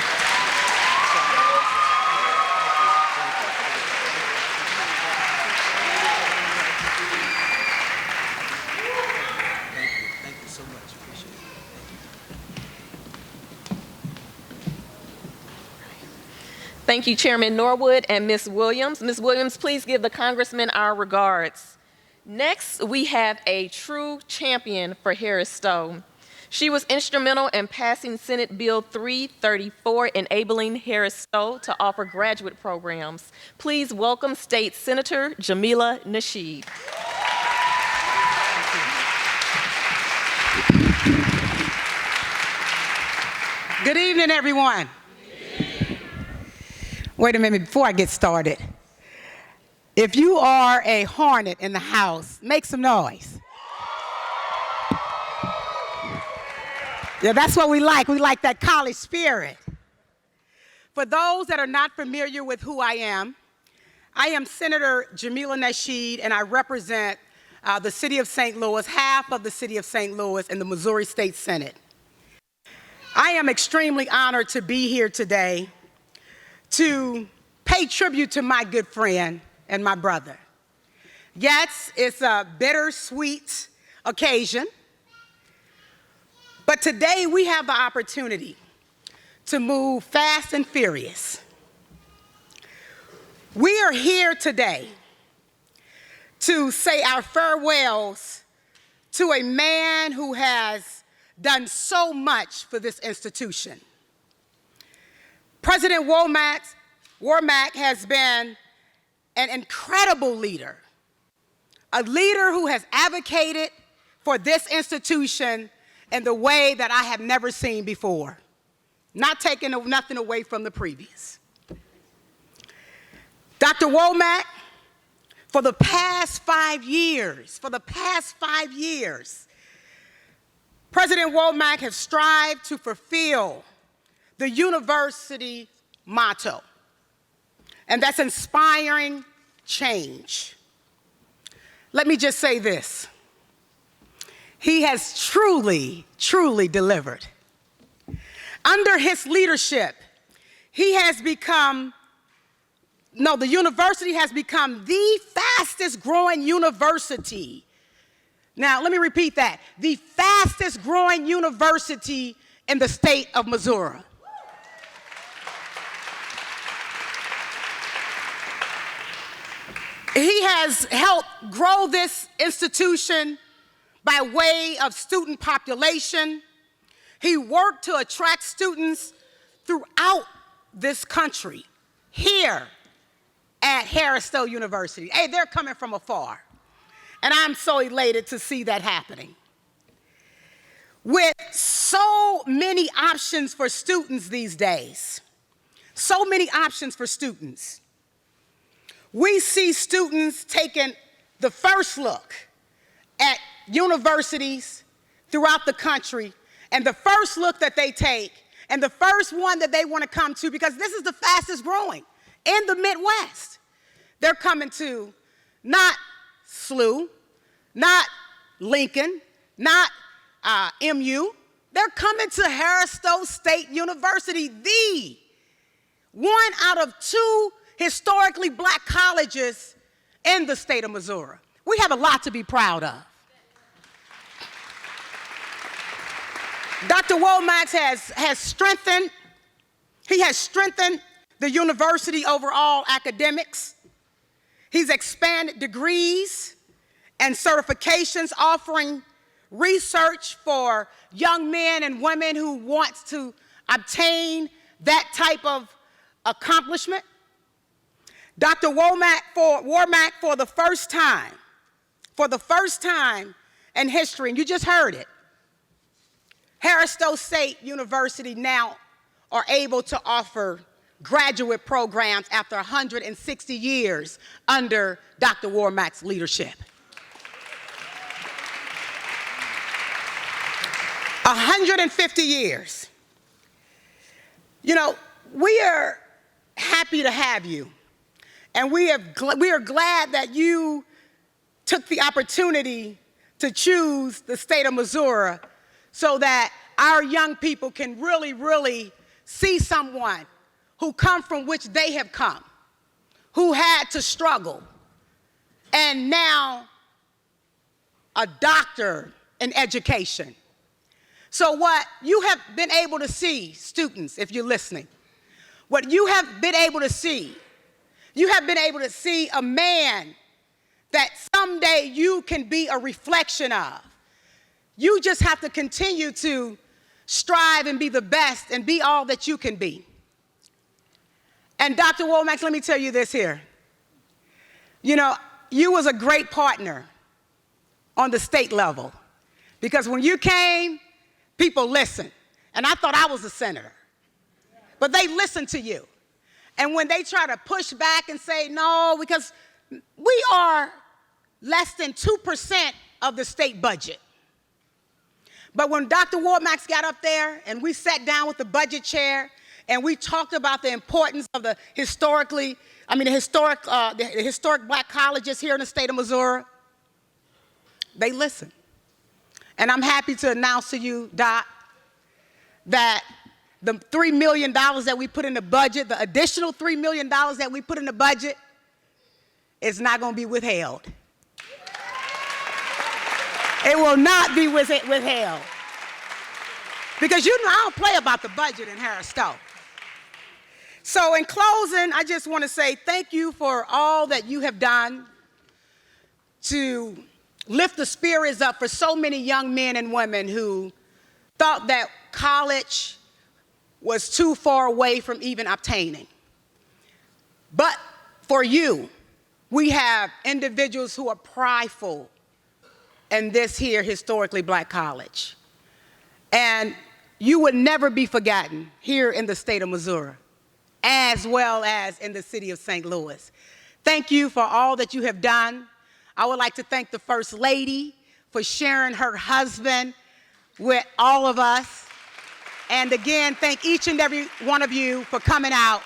Speaker 4: Thank you so much. Appreciate it.
Speaker 1: Thank you, Chairman Norwood and Ms. Williams. Ms. Williams, please give the Congressman our regards. Next, we have a true champion for Harris-Stowe. She was instrumental in passing Senate Bill 334, enabling Harris-Stowe to offer graduate programs. Please welcome State Senator Jamila Nasheed.
Speaker 7: Good evening, everyone. Wait a minute before I get started. If you are a hornet in the house, make some noise. Yeah, that's what we like. We like that college spirit. For those that are not familiar with who I am Senator Jamila Nasheed, and I represent the city of St. Louis, half of the city of St. Louis in the Missouri State Senate. I am extremely honored to be here today to pay tribute to my good friend and my brother. Yes, it's a bittersweet occasion, but today we have the opportunity to move fast and furious. We are here today to say our farewells to a man who has done so much for this institution. President Warmack has been an incredible leader, a leader who has advocated for this institution in the way that I have never seen before, not taking nothing away from the previous. Dr. Warmack, for the past 5 years, President Warmack has strived to fulfill the university motto, and that's inspiring change. Let me just say this. He has truly, truly delivered. Under his leadership, the university has become the fastest growing university. Now, let me repeat that. The fastest growing university in the state of Missouri. He has helped grow this institution by way of student population. He worked to attract students throughout this country, here at Harris-Stowe University. Hey, they're coming from afar. And I'm so elated to see that happening. With so many options for students these days, so many options for students, we see students taking the first look at universities throughout the country, and the first look that they take, and the first one that they want to come to, because this is the fastest growing in the Midwest. They're coming to not SLU, not Lincoln, not MU. They're coming to Harris-Stowe State University, the one out of 2 historically black colleges in the state of Missouri. We have a lot to be proud of. Dr. Warmack has strengthened the university overall academics. He's expanded degrees and certifications, offering research for young men and women who want to obtain that type of accomplishment. Dr. Warmack, for the first time in history, and you just heard it, Harris-Stowe State University now are able to offer graduate programs after 160 years under Dr. Warmack's leadership. 150 years. You know, we are happy to have you, and we are glad that you took the opportunity to choose the state of Missouri so that our young people can really, really see someone who come from which they have come, who had to struggle, and now a doctor in education. So what you have been able to see, students, if you're listening, what you have been able to see, you have been able to see a man that someday you can be a reflection of. You just have to continue to strive and be the best and be all that you can be. And Dr. Warmack, let me tell you this here. You know, you was a great partner on the state level, because when you came, people listened. And I thought I was a senator, but they listened to you. And when they try to push back and say no, because we are less than 2% of the state budget. But when Dr. Warmack got up there and we sat down with the budget chair and we talked about the importance of the historic black colleges here in the state of Missouri, they listened. And I'm happy to announce to you, Doc, that the $3 million that we put in the budget, the additional $3 million that we put in the budget, is not going to be withheld. It will not be withheld. Because you know I don't play about the budget in Harris-Stowe. So in closing, I just want to say thank you for all that you have done to lift the spirits up for so many young men and women who thought that college was too far away from even obtaining. But for you, we have individuals who are prideful in this here historically black college. And you would never be forgotten here in the state of Missouri, as well as in the city of St. Louis. Thank you for all that you have done. I would like to thank the First Lady for sharing her husband with all of us. And again, thank each and every one of you for coming out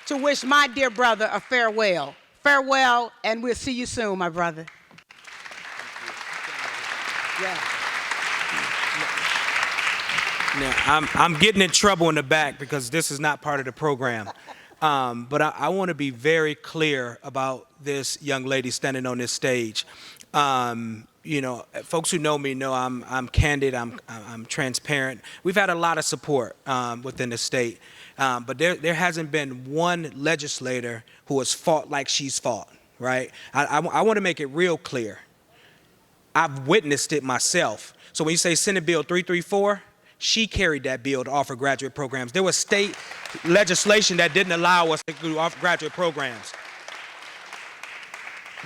Speaker 7: to wish my dear brother a farewell. Farewell, and we'll see you soon, my brother. Yeah.
Speaker 4: Now, I'm getting in trouble in the back because this is not part of the program. But I want to be very clear about this young lady standing on this stage. You know, folks who know me know I'm candid, I'm transparent. We've had a lot of support within the state, but there hasn't been one legislator who has fought like she's fought, right? I want to make it real clear. I've witnessed it myself. So when you say Senate Bill 334, she carried that bill to offer graduate programs. There was state legislation that didn't allow us to do graduate programs.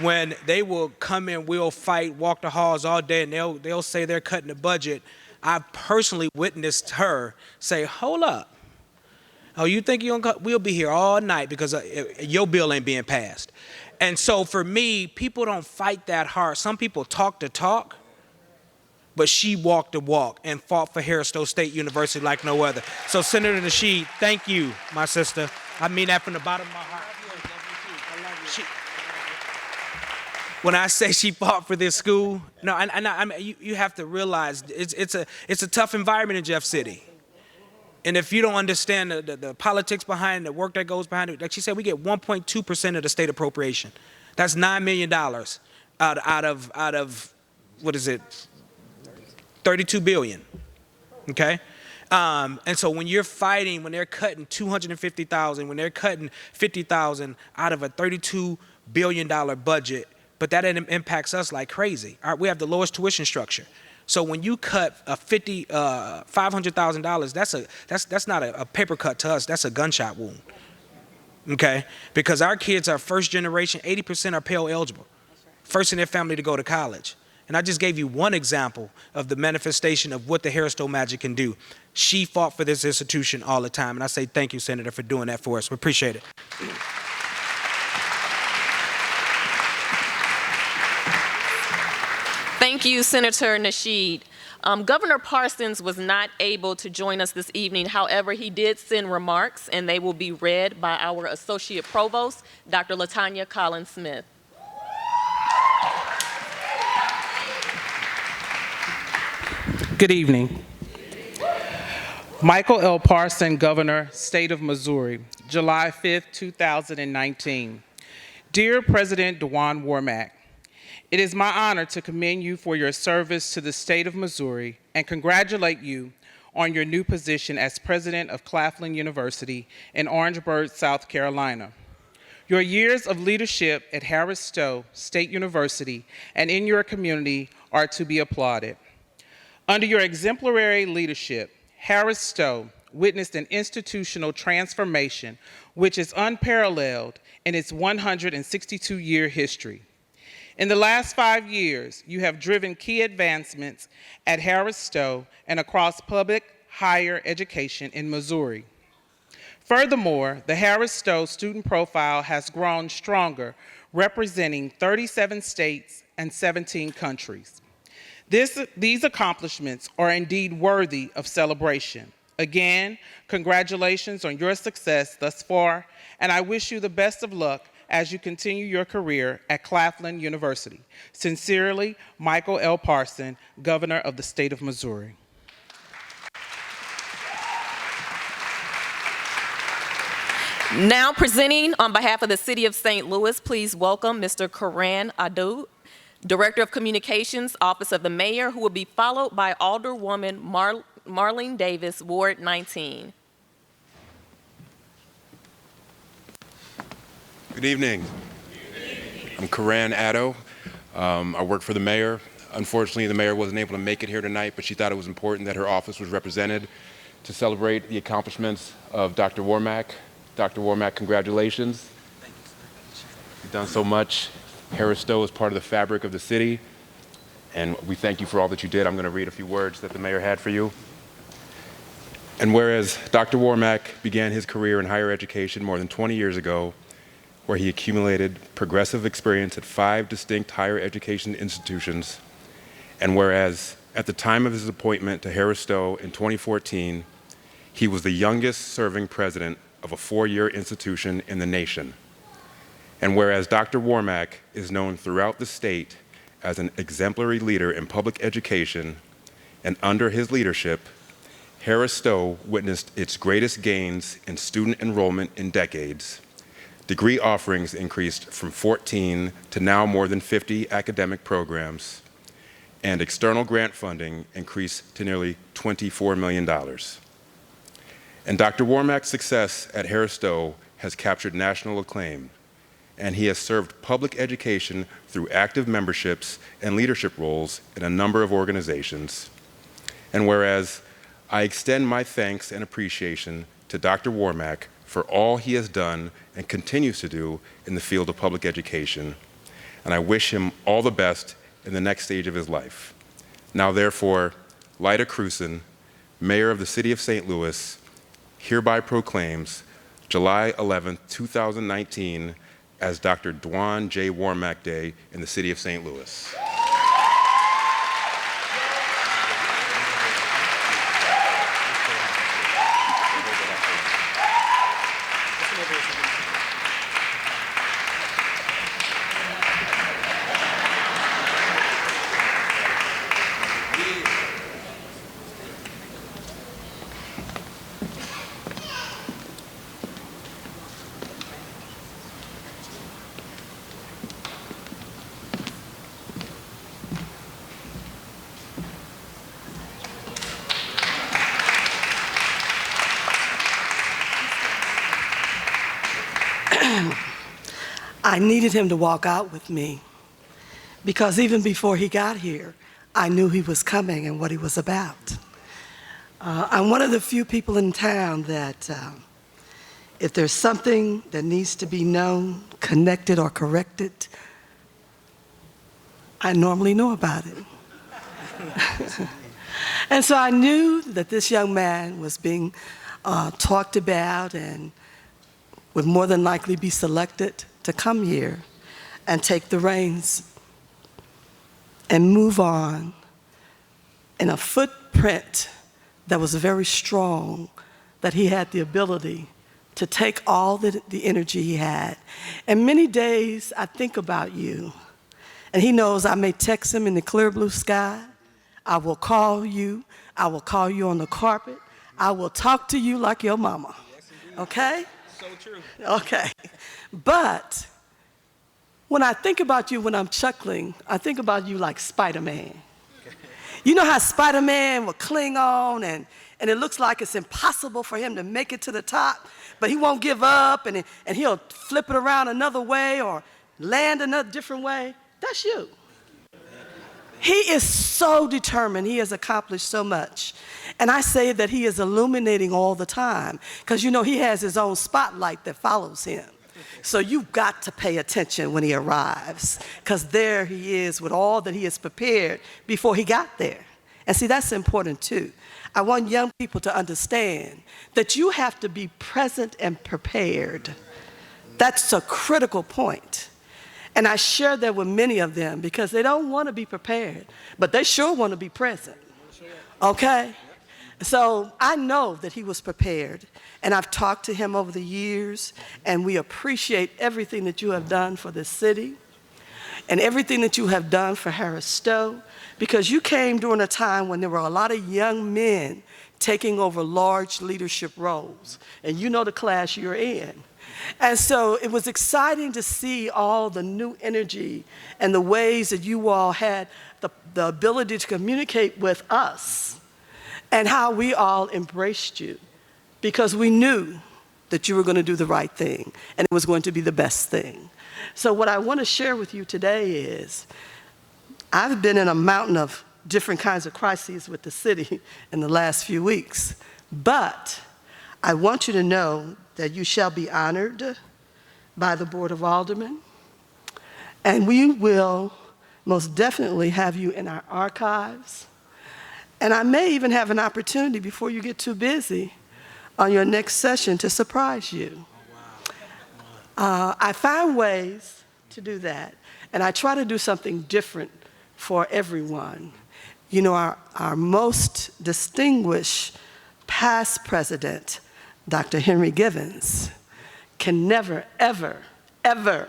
Speaker 4: When they will come in, we'll fight, walk the halls all day, and they'll say they're cutting the budget. I've personally witnessed her say, hold up. Oh, you think you're gonna cut? We'll be here all night because your bill ain't being passed. And so for me, people don't fight that hard. Some people talk the talk, but she walked the walk and fought for Harris-Stowe State University like no other. So Senator Nasheed, thank you, my sister. I mean that from the bottom of my heart. When I say she fought for this school, no, I mean, you have to realize it's a tough environment in Jeff City. And if you don't understand the politics behind the work that goes behind it, like she said, we get 1.2% of the state appropriation. That's $9 million out of what is it, 32 billion, okay? And so when you're fighting, when they're cutting 250,000, when they're cutting 50,000 out of a $32 billion budget, but that impacts us like crazy. We have the lowest tuition structure. So when you cut a $500,000, that's not a paper cut to us. That's a gunshot wound, okay? Because our kids are first generation. 80% are Pell eligible, first in their family to go to college. And I just gave you one example of the manifestation of what the Harris-Stowe Magic can do. She fought for this institution all the time, and I say thank you, Senator, for doing that for us. We appreciate it.
Speaker 1: Thank you, Senator Nasheed. Governor Parsons was not able to join us this evening. However, he did send remarks, and they will be read by our Associate Provost, Dr. LaTanya Collins-Smith.
Speaker 8: Good evening. Michael L. Parson, Governor, State of Missouri, July 5th, 2019. Dear President Dewan Warmack, it is my honor to commend you for your service to the state of Missouri and congratulate you on your new position as president of Claflin University in Orangeburg, South Carolina. Your years of leadership at Harris-Stowe State University and in your community are to be applauded. Under your exemplary leadership, Harris-Stowe witnessed an institutional transformation which is unparalleled in its 162-year history. In the last 5 years, you have driven key advancements at Harris-Stowe and across public higher education in Missouri. Furthermore, the Harris-Stowe student profile has grown stronger, representing 37 states and 17 countries. These accomplishments are indeed worthy of celebration. Again, congratulations on your success thus far, and I wish you the best of luck as you continue your career at Claflin University. Sincerely, Michael L. Parson, Governor of the State of Missouri.
Speaker 1: Now presenting on behalf of the City of St. Louis, please welcome Mr. Karan Adu, Director of Communications, Office of the Mayor, who will be followed by Alderwoman Marlene Davis, Ward 19.
Speaker 9: Good evening. I'm Karan Addo. I work for the mayor. Unfortunately, the mayor wasn't able to make it here tonight, but she thought it was important that her office was represented to celebrate the accomplishments of Dr. Warmack. Dr. Warmack, congratulations. You've done so much. Harris-Stowe is part of the fabric of the city, and we thank you for all that you did. I'm going to read a few words that the mayor had for you. And whereas Dr. Warmack began his career in higher education more than 20 years ago, where he accumulated progressive experience at 5 distinct higher education institutions, and whereas at the time of his appointment to Harris-Stowe in 2014, he was the youngest serving president of a 4-year institution in the nation. And whereas Dr. Warmack is known throughout the state as an exemplary leader in public education, and under his leadership, Harris-Stowe witnessed its greatest gains in student enrollment in decades. Degree offerings increased from 14 to now more than 50 academic programs, and external grant funding increased to nearly $24 million. And Dr. Warmack's success at Harris-Stowe has captured national acclaim, and he has served public education through active memberships and leadership roles in a number of organizations. And whereas I extend my thanks and appreciation to Dr. Warmack for all he has done and continues to do in the field of public education, and I wish him all the best in the next stage of his life. Now therefore, Lyda Crewson, Mayor of the City of St. Louis, hereby proclaims July 11, 2019 as Dr. Dewan J. Warmack Day in the City of St. Louis.
Speaker 10: I needed him to walk out with me because even before he got here, I knew he was coming and what he was about. I'm one of the few people in town that if there's something that needs to be known, connected, or corrected, I normally know about it. And so I knew that this young man was being talked about and would more than likely be selected to come here and take the reins and move on in a footprint that was very strong, that he had the ability to take all the energy he had. And many days I think about you, and he knows I may text him in the clear blue sky. I will call you. I will call you on the carpet. I will talk to you like your mama. Okay?
Speaker 2: So true.
Speaker 10: Okay. But when I think about you when I'm chuckling, I think about you like Spider-Man. You know how Spider-Man will cling on and it looks like it's impossible for him to make it to the top, but he won't give up and he'll flip it around another way or land another different way? That's you. He is so determined. He has accomplished so much. And I say that he is illuminating all the time because, you know, he has his own spotlight that follows him. So you've got to pay attention when he arrives because there he is with all that he has prepared before he got there. And see, that's important too. I want young people to understand that you have to be present and prepared. That's a critical point. And I share that with many of them because they don't want to be prepared, but they sure want to be present. Okay? So I know that he was prepared, and I've talked to him over the years, and we appreciate everything that you have done for this city and everything that you have done for Harris-Stowe, because you came during a time when there were a lot of young men taking over large leadership roles, and you know the class you're in. And so it was exciting to see all the new energy and the ways that you all had the ability to communicate with us and how we all embraced you because we knew that you were going to do the right thing and it was going to be the best thing. So what I want to share with you today is I've been in a mountain of different kinds of crises with the city in the last few weeks, but I want you to know that you shall be honored by the Board of Aldermen, and we will most definitely have you in our archives. And I may even have an opportunity before you get too busy on your next session to surprise you. I find ways to do that, and I try to do something different for everyone. You know, our most distinguished past president, Dr. Henry Givens, can never, ever, ever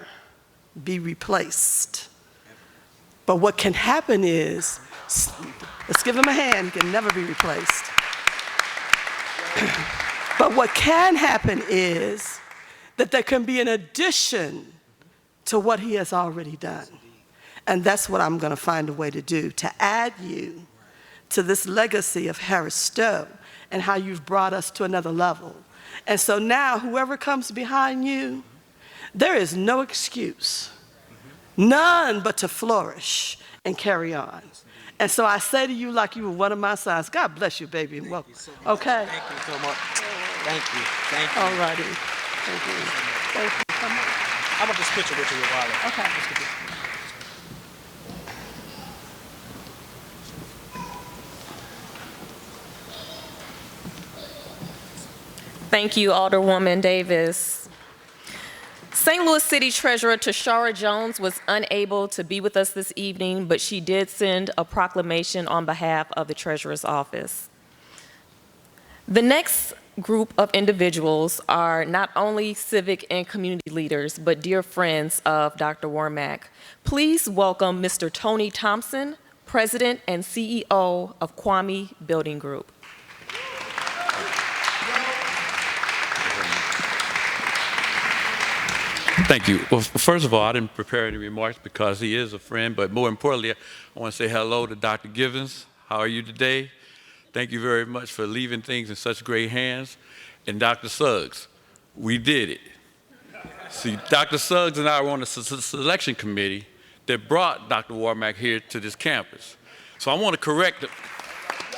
Speaker 10: be replaced. But what can happen is, let's give him a hand, he can never be replaced. But what can happen is that there can be an addition to what he has already done. And that's what I'm going to find a way to do, to add you to this legacy of Harris-Stowe and how you've brought us to another level. And so now, whoever comes behind you, there is no excuse, none but to flourish and carry on. And so I say to you like you were one of my sons, God bless you, baby, and welcome. Okay?
Speaker 4: Thank you so much. Thank you. Thank you.
Speaker 10: All righty. Thank you. Thank you. Come on.
Speaker 4: I want this picture with you a while ago.
Speaker 10: Okay.
Speaker 1: Thank you, Alderwoman Davis. St. Louis City Treasurer Tashara Jones was unable to be with us this evening, but she did send a proclamation on behalf of the Treasurer's Office. The next group of individuals are not only civic and community leaders, but dear friends of Dr. Warmack. Please welcome Mr. Tony Thompson, President and CEO of Kwame Building Group.
Speaker 11: Thank you. Well, first of all, I didn't prepare any remarks because he is a friend, but more importantly, I want to say hello to Dr. Givens. How are you today? Thank you very much for leaving things in such great hands. And Dr. Suggs, we did it. See, Dr. Suggs and I were on the selection committee that brought Dr. Warmack here to this campus. So I want to correct it.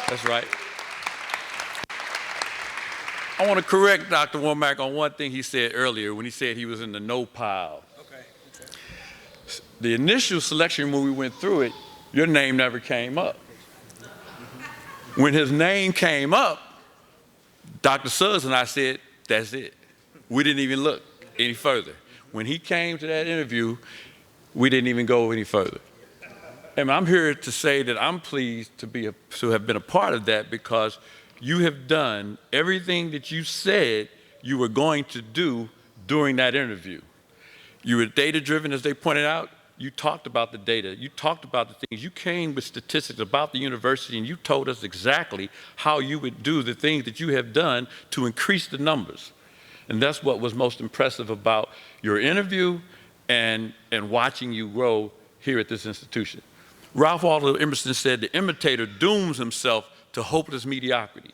Speaker 11: That's right. I want to correct Dr. Warmack on one thing he said earlier when he said he was in the no pile. Okay. the initial selection, when we went through it, your name never came up. When his name came up, Dr. Suggs and I said, that's it. We didn't even look any further. When he came to that interview, we didn't even go any further. And I'm here to say that I'm pleased to have been a part of that, because you have done everything that you said you were going to do during that interview. You were data-driven, as they pointed out. You talked about the data. You talked about the things. You came with statistics about the university, and you told us exactly how you would do the things that you have done to increase the numbers. And that's what was most impressive about your interview and watching you grow here at this institution. Ralph Waldo Emerson said, the imitator dooms himself to hopeless mediocrity.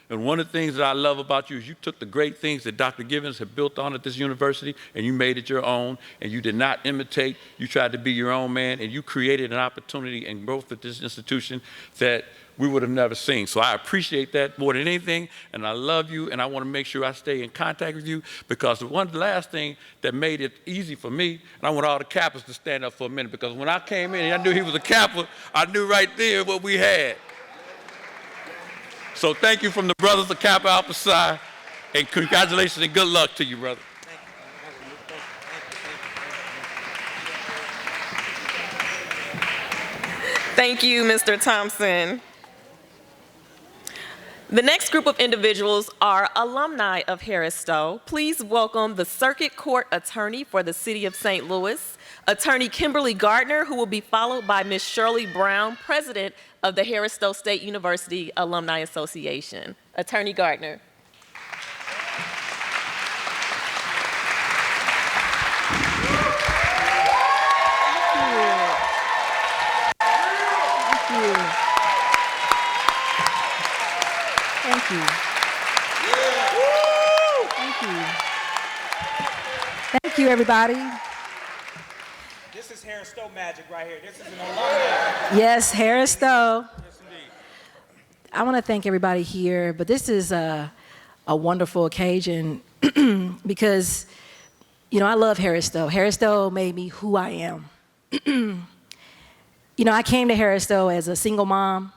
Speaker 11: And one of the things that I love about you is you took the great things that Dr. Givens had built on at this university and you made it your own, and you did not imitate. You tried to be your own man, and you created an opportunity and growth at this institution that we would have never seen. So I appreciate that more than anything, and I love you, and I want to make sure I stay in contact with you, because the last thing that made it easy for me, and I want all the Kappas to stand up for a minute, because when I came in and I knew he was a Kappa, I knew right there what we had. So thank you from the brothers of Kappa Alpha Psi, and congratulations and good luck to you, brother.
Speaker 1: Thank you, Mr. Thompson. The next group of individuals are alumni of Harris-Stowe. Please welcome the Circuit Court Attorney for the City of St. Louis, Attorney Kimberly Gartner, who will be followed by Ms. Shirley Brown, President of the Harris-Stowe State University Alumni Association. Attorney Gartner.
Speaker 12: Thank you. Thank you. Thank you, everybody.
Speaker 4: This is Harris-Stowe magic right here. This is an alumni.
Speaker 12: Yes, Harris-Stowe. Yes, indeed. I want to thank everybody here, but this is a wonderful occasion because, you know, I love Harris-Stowe. Harris-Stowe made me who I am. You know, I came to Harris-Stowe as a single mom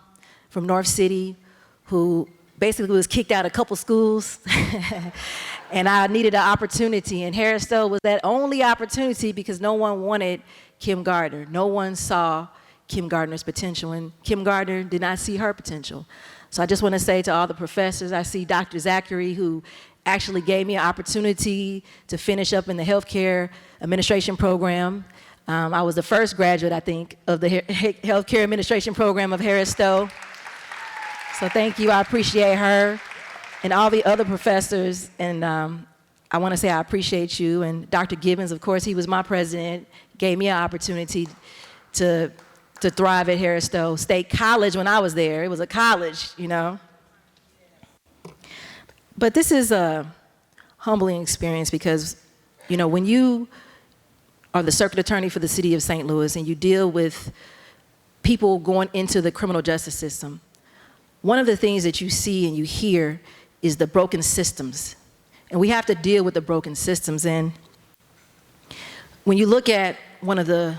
Speaker 12: from North City who basically was kicked out of a couple schools, and I needed an opportunity, and Harris-Stowe was that only opportunity because no one wanted Kim Gardner. No one saw Kim Gardner's potential, and Kim Gardner did not see her potential. So I just want to say to all the professors, I see Dr. Zachary, who actually gave me an opportunity to finish up in the healthcare administration program. I was the first graduate, I think, of the healthcare administration program of Harris-Stowe. So thank you, I appreciate her, and all the other professors, and I want to say I appreciate you, and Dr. Gibbons, of course, he was my president, gave me an opportunity to thrive at Harris-Stowe State College when I was there. It was a college, you know. But this is a humbling experience because, you know, when you are the circuit attorney for the city of St. Louis and you deal with people going into the criminal justice system, one of the things that you see and you hear is the broken systems. And we have to deal with the broken systems. And when you look at one of the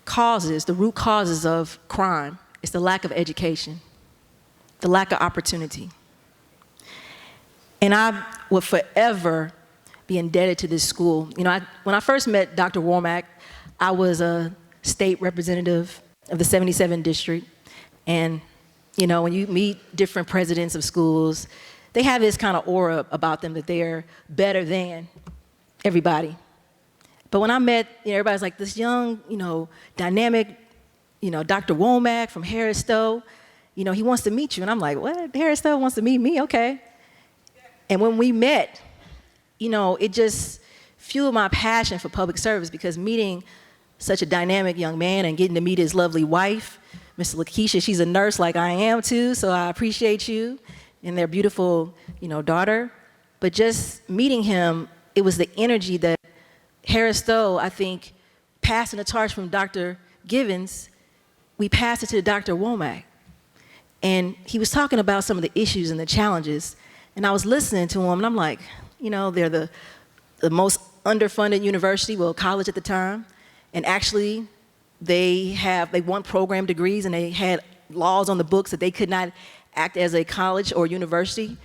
Speaker 12: causes, the root causes of crime, it's the lack of education, the lack of opportunity. And I will forever be indebted to this school. You know, when I first met Dr. Warmack, I was a state representative of the 77th district. And you know, when you meet different presidents of schools, they have this kind of aura about them that they're better than everybody. But when I met, you know, everybody's like this young, you know, dynamic, you know, Dr. Womack from Harris-Stowe, you know, he wants to meet you. And I'm like, what? Harris-Stowe wants to meet me? Okay. And when we met, you know, it just fueled my passion for public service because meeting such a dynamic young man and getting to meet his lovely wife, Mr. Lakeisha, she's a nurse like I am too, so I appreciate you and their beautiful, you know, daughter. But just meeting him, it was the energy that Harris-Stowe, I think, passing the torch from Dr. Givens, we passed it to Dr. Womack. And he was talking about some of the issues and the challenges, and I was listening to him, and I'm like, you know, they're the most underfunded university, well, college at the time, And actually, they won program degrees, and they had laws on the books that they could not act as a college or university.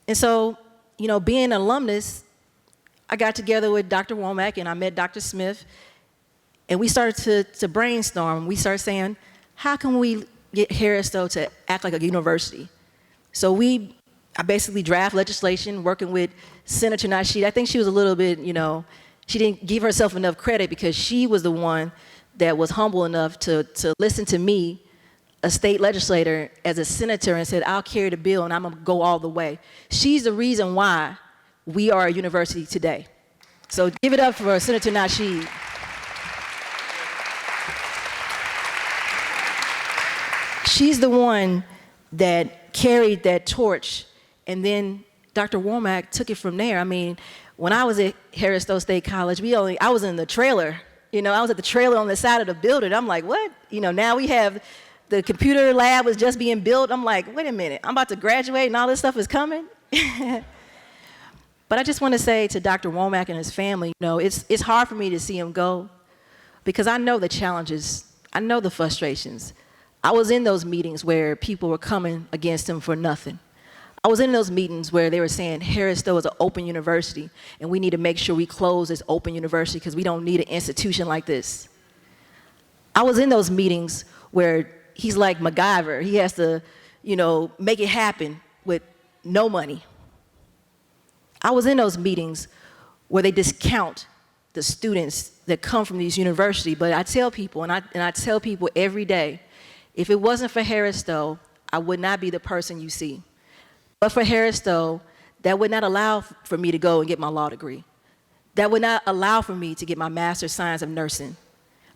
Speaker 12: And so, you know, being an alumnus, I got together with Dr. Warmack and I met Dr. Smith, and we started to brainstorm. We started saying, how can we get Harris-Stowe to act like a university? So I basically draft legislation, working with Senator Nasheed. I think she was a little bit, you know, she didn't give herself enough credit because she was the one that was humble enough to listen to me, a state legislator, as a senator, and said, I'll carry the bill and I'm gonna go all the way. She's the reason why we are a university today. So give it up for Senator Nasheed. She's the one that carried that torch, and then Dr. Warmack took it from there. I mean, when I was at Harris-Stowe State College, I was in the trailer. You know, I was at the trailer on the side of the building. I'm like, what? You know, now we have the computer lab was just being built. I'm like, wait a minute, I'm about to graduate and all this stuff is coming? But I just want to say to Dr. Warmack and his family, you know, it's hard for me to see him go because I know the challenges, I know the frustrations. I was in those meetings where people were coming against him for nothing. I was in those meetings where they were saying Harris-Stowe is an open university and we need to make sure we close this open university because we don't need an institution like this. I was in those meetings where he's like MacGyver. He has to, you know, make it happen with no money. I was in those meetings where they discount the students that come from these universities, but I tell people, and I tell people every day, if it wasn't for Harris-Stowe, I would not be the person you see. But for Harris-Stowe, that would not allow for me to go and get my law degree. That would not allow for me to get my Master's of Science of Nursing.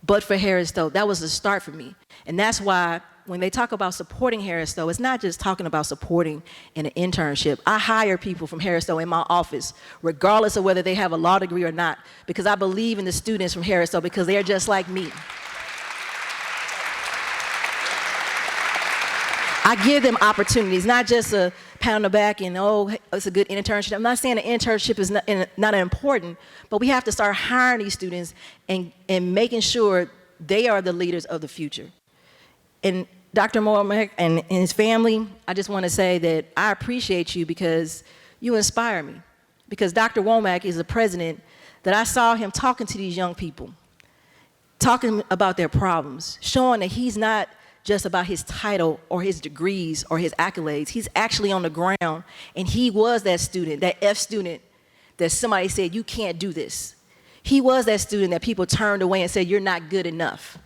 Speaker 12: But for Harris-Stowe, that was the start for me. And that's why when they talk about supporting Harris-Stowe, it's not just talking about supporting in an internship. I hire people from Harris-Stowe in my office, regardless of whether they have a law degree or not, because I believe in the students from Harris-Stowe because they are just like me. I give them opportunities, not just a pat on the back and, oh, it's a good internship. I'm not saying an internship is not important, but we have to start hiring these students and making sure they are the leaders of the future. And Dr. Warmack and his family, I just want to say that I appreciate you because you inspire me. Because Dr. Warmack is a president that I saw him talking to these young people, talking about their problems, showing that he's not just about his title or his degrees or his accolades. He's actually on the ground, and he was that student, that F student that somebody said, you can't do this. He was that student that people turned away and said, you're not good enough.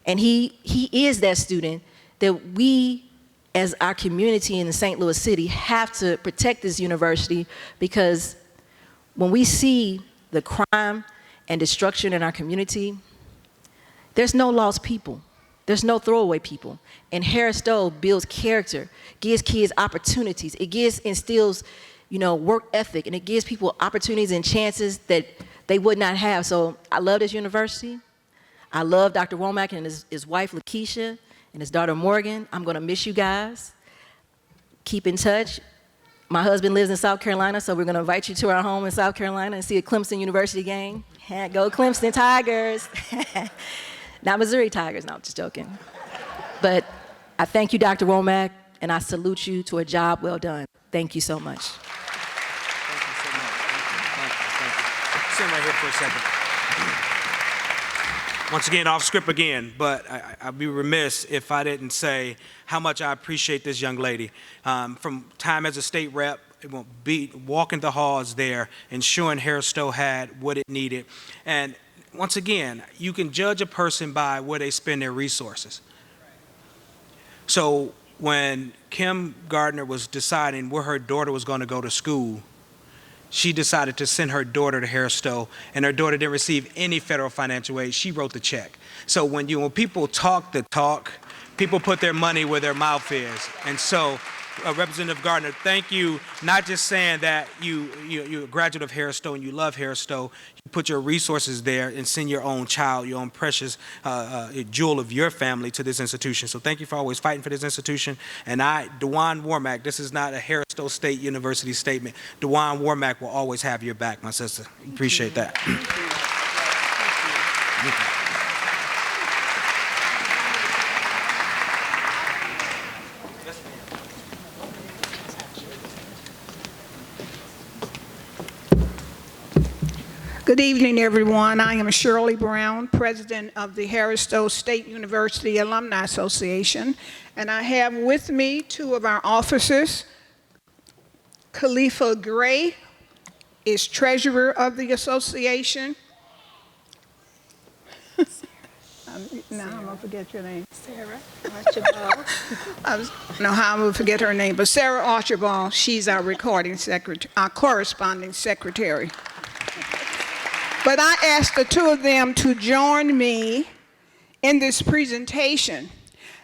Speaker 12: And he is that student that we, as our community in the St. Louis city, have to protect this university because when we see the crime and destruction in our community, there's no lost people. There's no throwaway people. And Harris-Stowe builds character, gives kids opportunities. It instills, you know, work ethic, and it gives people opportunities and chances that they would not have. So I love this university. I love Dr. Warmack and his wife, Lakeisha, and his daughter, Morgan. I'm gonna miss you guys. Keep in touch. My husband lives in South Carolina, so we're gonna invite you to our home in South Carolina and see a Clemson University game. Go Clemson Tigers. Not Missouri Tigers, no, I'm just joking. But I thank you, Dr. Warmack, and I salute you to a job well done. Thank you so much.
Speaker 4: Thank you so much. Thank you. Stand right here for a second. Once again, off script again, but I'd be remiss if I didn't say how much I appreciate this young lady. From time as a state rep, it won't be walking the halls there, ensuring Harris-Stowe had what it needed. And once again, you can judge a person by where they spend their resources. So when Kim Gartner was deciding where her daughter was going to go to school, she decided to send her daughter to Harris-Stowe, and her daughter didn't receive any federal financial aid. She wrote the check. So when people talk the talk, people put their money where their mouth is. And so, Representative Gartner, thank you, not just saying that you're a graduate of Harris-Stowe and you love Harris-Stowe, you put your resources there and send your own child, your own precious jewel of your family to this institution. So thank you for always fighting for this institution. And DeJuan Warmack, this is not a Harris-Stowe State University statement. DeJuan Warmack will always have your back, my sister. Appreciate that.
Speaker 13: Good evening, everyone. I am Shirley Brown, president of the Harris-Stowe State University Alumni Association, and I have with me two of our officers. Khalifa Gray is treasurer of the association. Now I'm gonna forget your name.
Speaker 14: Sarah Archibald.
Speaker 13: I don't know how I'm gonna forget her name, but Sarah Archibald, she's our recording secretary, our corresponding secretary. But I asked the two of them to join me in this presentation.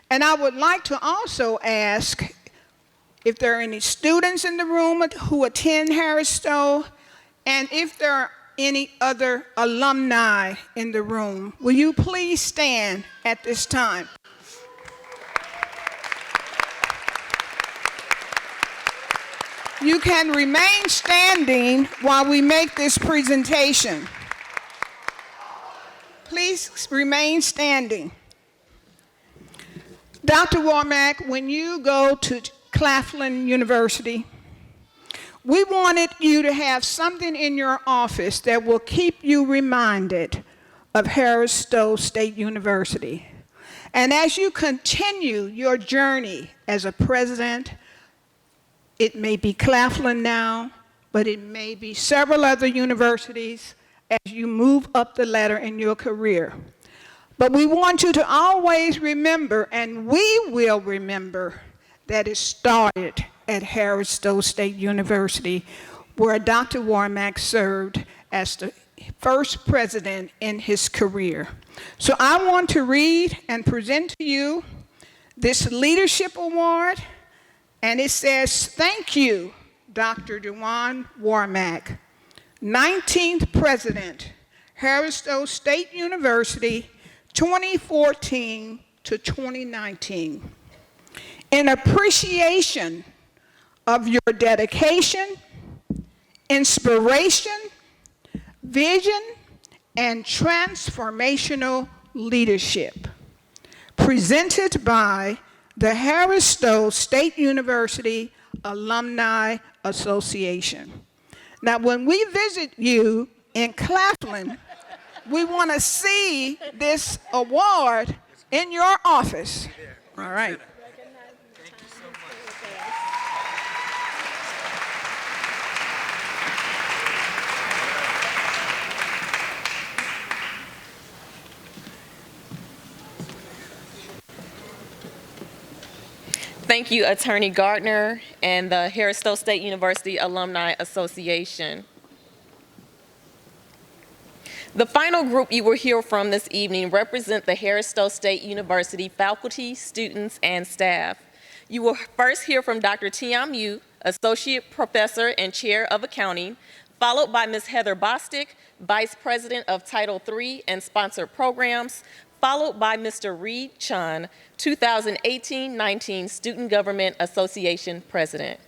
Speaker 13: And I would like to also ask if there are any students in the room who attend Harris-Stowe, and if there are any other alumni in the room. Will you please stand at this time? You can remain standing while we make this presentation. Please remain standing. Dr. Warmack, when you go to Claflin University, we wanted you to have something in your office that will keep you reminded of Harris-Stowe State University. And as you continue your journey as a president, it may be Claflin now, but it may be several other universities as you move up the ladder in your career. But we want you to always remember, and we will remember, that it started at Harris-Stowe State University, where Dr. Warmack served as the first president in his career. So I want to read and present to you this leadership award, and it says, "Thank you, Dr. Dewan Warmack, 19th President, Harris-Stowe State University, 2014 to 2019. In appreciation of your dedication, inspiration, vision, and transformational leadership, presented by the Harris-Stowe State University Alumni Association." Now, when we visit you in Claflin, we want to see this award in your office. All right.
Speaker 1: Thank you, Attorney Gartner and the Harris-Stowe State University Alumni Association. The final group you will hear from this evening represent the Harris-Stowe State University faculty, students, and staff. You will first hear from Dr. Tiam Yu, Associate Professor and Chair of Accounting, followed by Ms. Heather Bostic, Vice President of Title III and Sponsored Programs, followed by Mr. Reed Chun, 2018-19 Student Government Association President.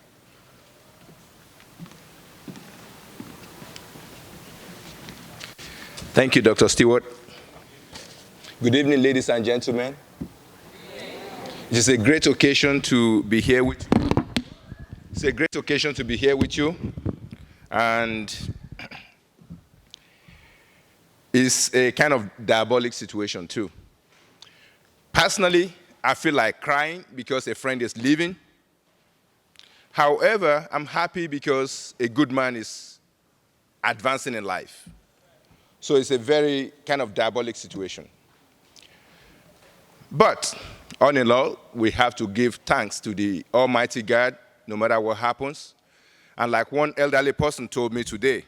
Speaker 15: Thank you, Dr. Stewart. Good evening, ladies and gentlemen. It is a great occasion to be here with you. It's a great occasion to be here with you. And it's a kind of diabolic situation, too. Personally, I feel like crying because a friend is leaving. However, I'm happy because a good man is advancing in life. So it's a very kind of diabolic situation. But, all in all, we have to give thanks to the Almighty God, no matter what happens. And like one elderly person told me today,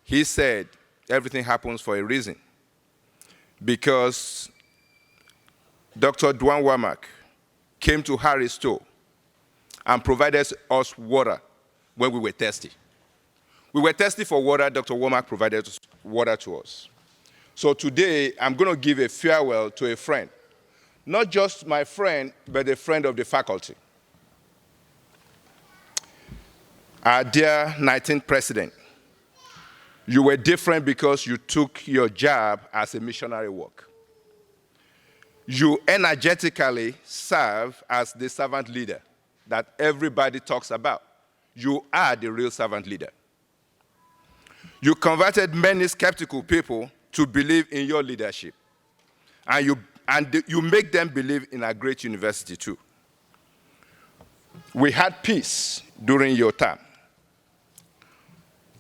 Speaker 15: he said, everything happens for a reason. Because Dr. Dewan Warmack came to Harris-Stowe and provided us water when we were thirsty. We were thirsty for water. Dr. Warmack provided water to us. So today, I'm going to give a farewell to a friend. Not just my friend, but a friend of the faculty. Our dear 19th president, you were different because you took your job as a missionary work. You energetically serve as the servant leader that everybody talks about. You are the real servant leader. You converted many skeptical people to believe in your leadership. And you make them believe in a great university too. We had peace during your term.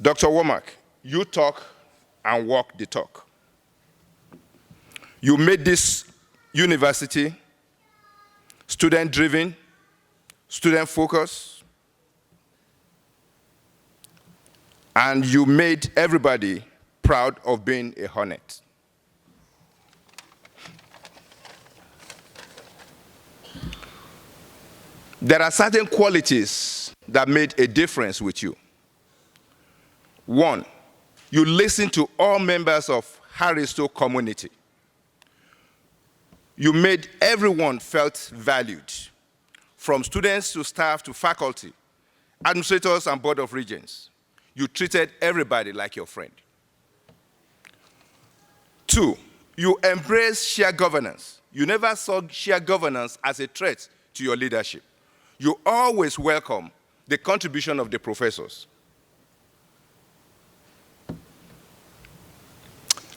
Speaker 15: Dr. Warmack, you talk and walk the talk. You made this university student-driven, student-focused, and you made everybody proud of being a Hornet. There are certain qualities that made a difference with you. One, you listened to all members of Harris-Stowe community. You made everyone felt valued, from students to staff to faculty, administrators and board of regents. You treated everybody like your friend. Two, you embraced shared governance. You never saw shared governance as a threat to your leadership. You always welcome the contribution of the professors.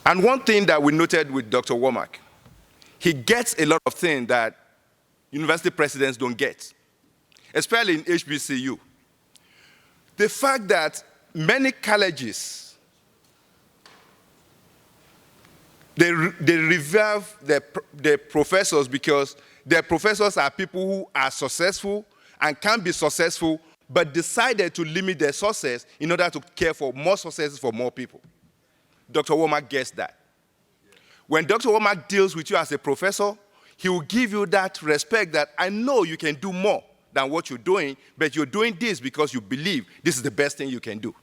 Speaker 15: And one thing that we noted with Dr. Warmack, he gets a lot of things that university presidents don't get, especially in HBCU. The fact that many colleges, they revere their professors because their professors are people who are successful and can be successful, but decided to limit their success in order to care for more successes for more people. Dr. Warmack gets that. When Dr. Warmack deals with you as a professor, he will give you that respect that I know you can do more than what you're doing, but you're doing this because you believe this is the best thing you can do.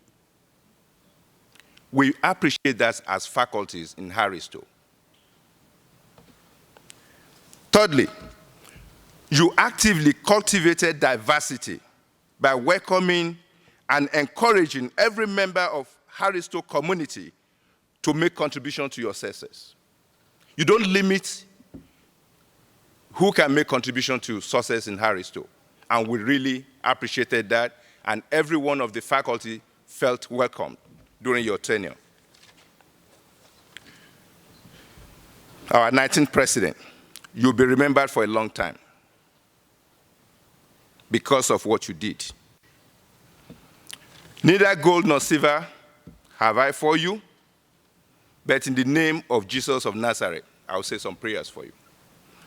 Speaker 15: We appreciate that as faculties in Harris-Stowe. Thirdly, you actively cultivated diversity by welcoming and encouraging every member of Harris-Stowe community to make contribution to your success. You don't limit who can make contribution to success in Harris-Stowe. And we really appreciated that, and every one of the faculty felt welcome during your tenure. Our 19th president, you'll be remembered for a long time because of what you did. Neither gold nor silver have I for you, but in the name of Jesus of Nazareth, I'll say some prayers for you.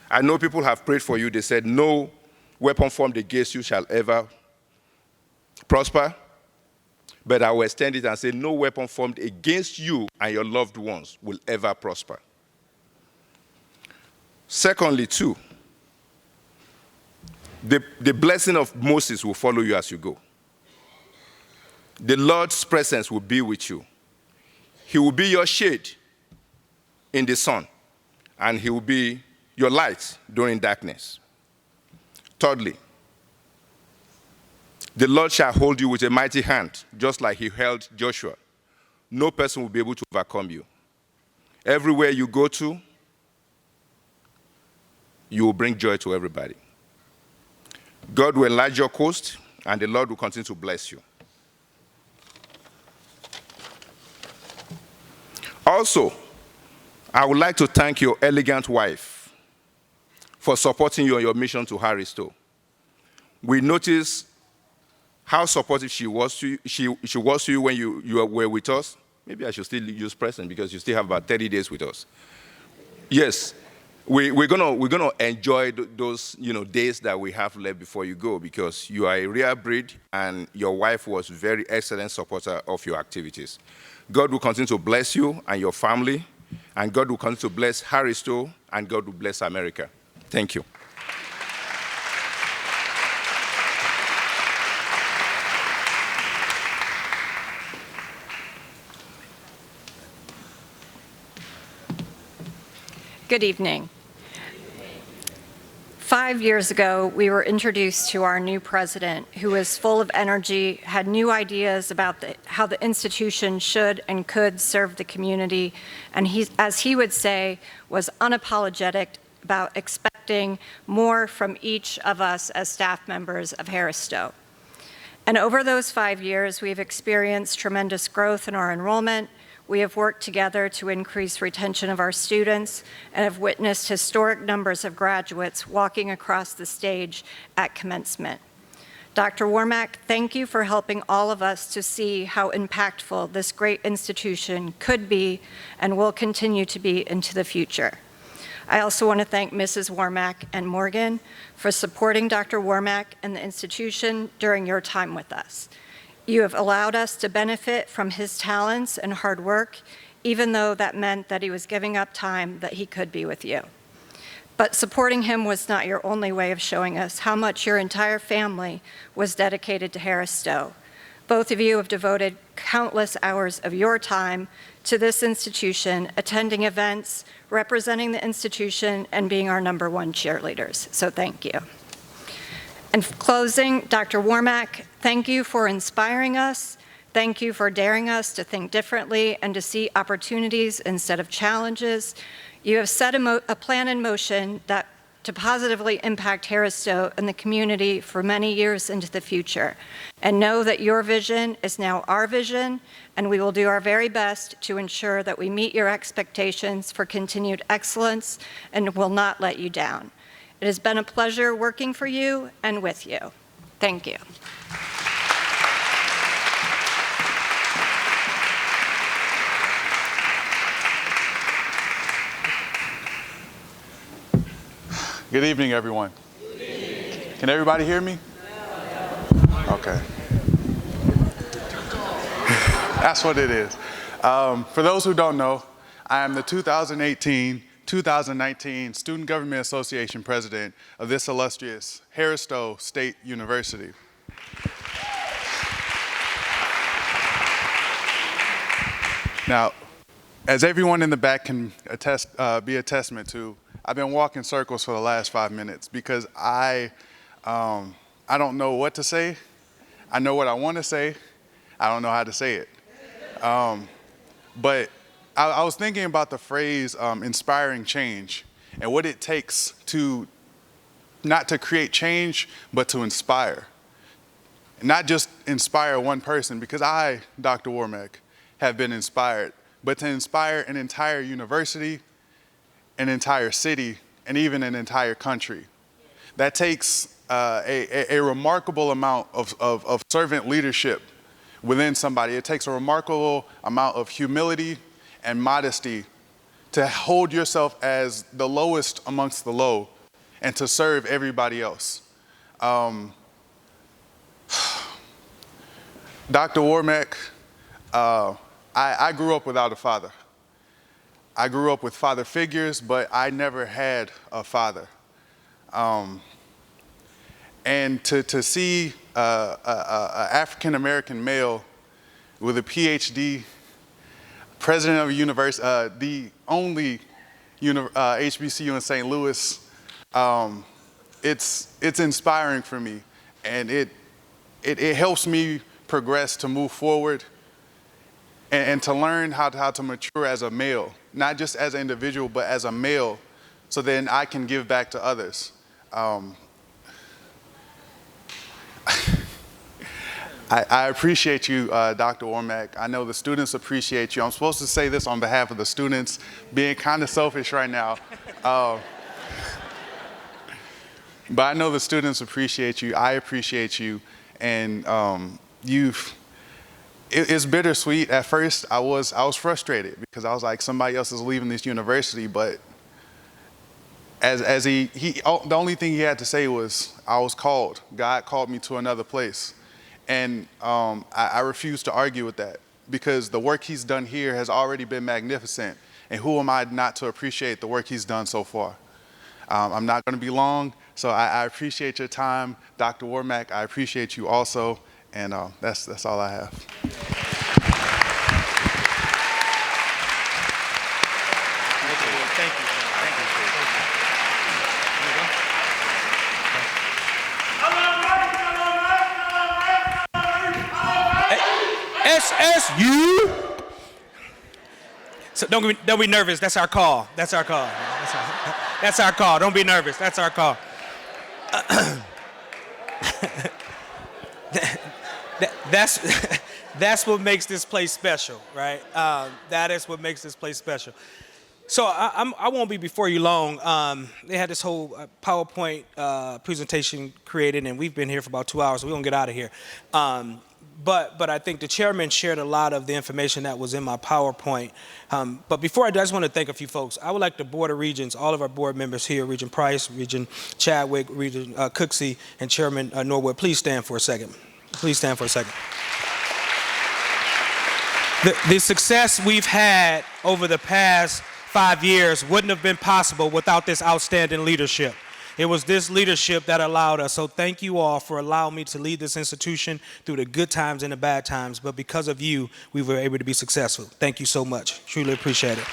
Speaker 15: I know people have prayed for you. They said, no weapon formed against you shall ever prosper. But I will extend it and say, no weapon formed against you and your loved ones will ever prosper. Secondly, too, the blessing of Moses will follow you as you go. The Lord's presence will be with you. He will be your shade in the sun, and he will be your light during darkness. Thirdly, the Lord shall hold you with a mighty hand, just like he held Joshua. No person will be able to overcome you. Everywhere you go to, you will bring joy to everybody. God will enlarge your coast, and the Lord will continue to bless you. Also, I would like to thank your elegant wife for supporting you on your mission to Harris-Stowe. We noticed how supportive she was to you when you were with us. Maybe I should still use present because you still have about 30 days with us. Yes, we're gonna enjoy those days that we have left before you go, because you are a rare breed and your wife was a very excellent supporter of your activities. God will continue to bless you and your family, and God will continue to bless Harris-Stowe, and God will bless America. Thank you.
Speaker 14: Good evening. 5 years ago, we were introduced to our new president, who was full of energy, had new ideas about how the institution should and could serve the community, and he, as he would say, was unapologetic about expecting more from each of us as staff members of Harris-Stowe. And over those 5 years, we've experienced tremendous growth in our enrollment. We have worked together to increase retention of our students and have witnessed historic numbers of graduates walking across the stage at commencement. Dr. Warmack, thank you for helping all of us to see how impactful this great institution could be and will continue to be into the future. I also want to thank Mrs. Warmack and Morgan for supporting Dr. Warmack and the institution during your time with us. You have allowed us to benefit from his talents and hard work, even though that meant that he was giving up time that he could be with you. But supporting him was not your only way of showing us how much your entire family was dedicated to Harris-Stowe. Both of you have devoted countless hours of your time to this institution, attending events, representing the institution, and being our #1 cheerleaders. So thank you. In closing, Dr. Warmack, thank you for inspiring us. Thank you for daring us to think differently and to see opportunities instead of challenges. You have set a plan in motion that to positively impact Harris-Stowe and the community for many years into the future. And know that your vision is now our vision, and we will do our very best to ensure that we meet your expectations for continued excellence and will not let you down. It has been a pleasure working for you and with you. Thank you.
Speaker 16: Good evening, everyone. Good evening. Can everybody hear me? Okay. That's what it is. For those who don't know, I am the 2018-2019 Student Government Association President of this illustrious Harris-Stowe State University. Now, as everyone in the back can be a testament to, I've been walking circles for the last 5 minutes because I don't know what to say. I know what I want to say. I don't know how to say it. But I was thinking about the phrase inspiring change and what it takes to not to create change, but to inspire. Not just inspire one person, because I, Dr. Warmack, have been inspired, but to inspire an entire university, an entire city, and even an entire country. That takes a remarkable amount of servant leadership within somebody. It takes a remarkable amount of humility and modesty to hold yourself as the lowest amongst the low and to serve everybody else. Dr. Warmack, I grew up without a father. I grew up with father figures, but I never had a father. And to see an African-American male with a PhD, president of a university, the only HBCU in St. Louis, it's inspiring for me, and it helps me progress to move forward and to learn how to mature as a male, not just as an individual, but as a male, so then I can give back to others. I appreciate you, Dr. Warmack. I know the students appreciate you. I'm supposed to say this on behalf of the students, being kind of selfish right now. But I know the students appreciate you. I appreciate you. And it's bittersweet. At first, I was frustrated because I was like, somebody else is leaving this university. But as the only thing he had to say was, I was called. God called me to another place. And I refuse to argue with that because the work he's done here has already been magnificent. And who am I not to appreciate the work he's done so far? I'm not going to be long, so I appreciate your time. Dr. Warmack, I appreciate you also, and that's all I have.
Speaker 17: Thank you.
Speaker 4: HSSU. So don't be nervous. That's our call. That's our call. That's our call. Don't be nervous. That's our call. that's that's what makes this place special, right? That is what makes this place special. So I won't be before you long. They had this whole PowerPoint presentation created, and we've been here for about 2 hours, so we're gonna get out of here. But I think the chairman shared a lot of the information that was in my PowerPoint. But before I do, I just want to thank a few folks. I would like the Board of Regents, all of our board members here, Regent Price, Regent Chadwick, Regent Cooksey, and Chairman Norwood, please stand for a second. Please stand for a second. The success we've had over the past 5 years wouldn't have been possible without this outstanding leadership. It was this leadership that allowed us. So thank you all for allowing me to lead this institution through the good times and the bad times. But because of you, we were able to be successful. Thank you so much. Truly appreciate it.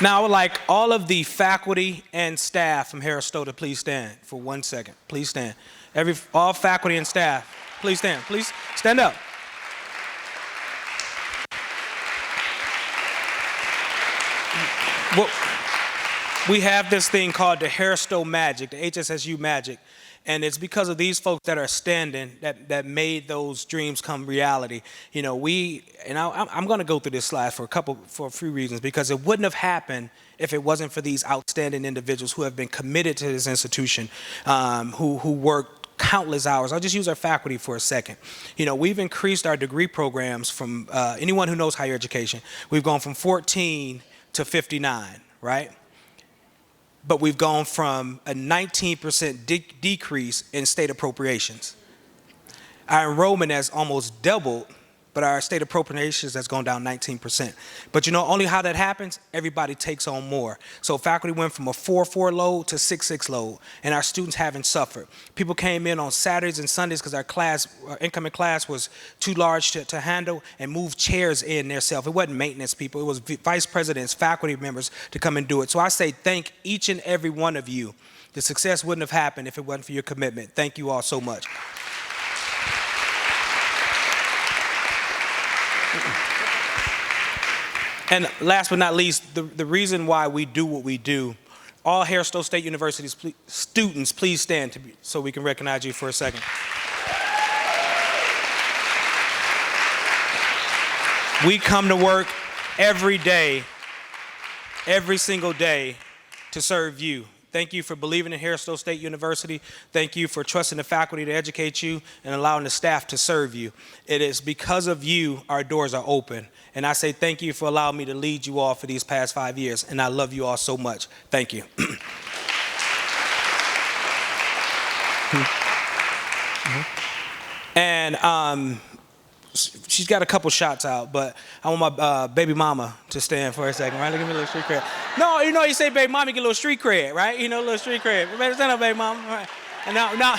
Speaker 4: Now, I would like all of the faculty and staff from Harris-Stowe to please stand for 1 second. Please stand. All faculty and staff, please stand. Please stand up. Well, we have this thing called the Harris-Stowe Magic, the HSSU Magic, and it's because of these folks that are standing that made those dreams come reality. You know, I'm going to go through this slide for a few reasons, because it wouldn't have happened if it wasn't for these outstanding individuals who have been committed to this institution, who worked countless hours. I'll just use our faculty for a second. You know, we've increased our degree programs from, anyone who knows higher education, we've gone from 14 to 59, right? But we've gone from a 19% decrease in state appropriations. Our enrollment has almost doubled, but our state appropriations has gone down 19%. But you know only how that happens? Everybody takes on more. So faculty went from a 4-4 load to 6-6 load, and our students haven't suffered. People came in on Saturdays and Sundays because our incoming class was too large to handle, and moved chairs in themselves. It wasn't maintenance people, it was vice presidents, faculty members to come and do it. So I say thank each and every one of you. The success wouldn't have happened if it wasn't for your commitment. Thank you all so much. And last but not least, the reason why we do what we do, all Harris-Stowe State University's students, please stand so we can recognize you for a second. We come to work every day, every single day, to serve you. Thank you for believing in Harris-Stowe State University. Thank you for trusting the faculty to educate you and allowing the staff to serve you. It is because of you our doors are open. And I say thank you for allowing me to lead you all for these past 5 years. And I love you all so much. Thank you. And she's got a couple shots out, but I want my baby mama to stand for a second, right? Give me a little street cred. No, you know, you say baby mama, get a little street cred, right? You know, a little street cred. Better stand up, baby mama. All right. And now.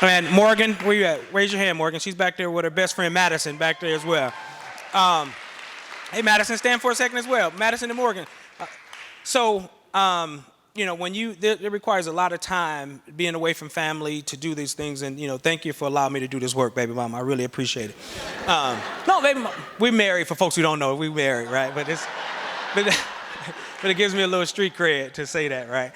Speaker 4: And Morgan, where you at? Raise your hand, Morgan. She's back there with her best friend, Madison, back there as well. Hey, Madison, stand for a second as well. Madison and Morgan. You know, it requires a lot of time being away from family to do these things, and you know, thank you for allowing me to do this work, baby mama. I really appreciate it. No, baby mama, we're married. For folks who don't know, we're married, right? But it gives me a little street cred to say that, right?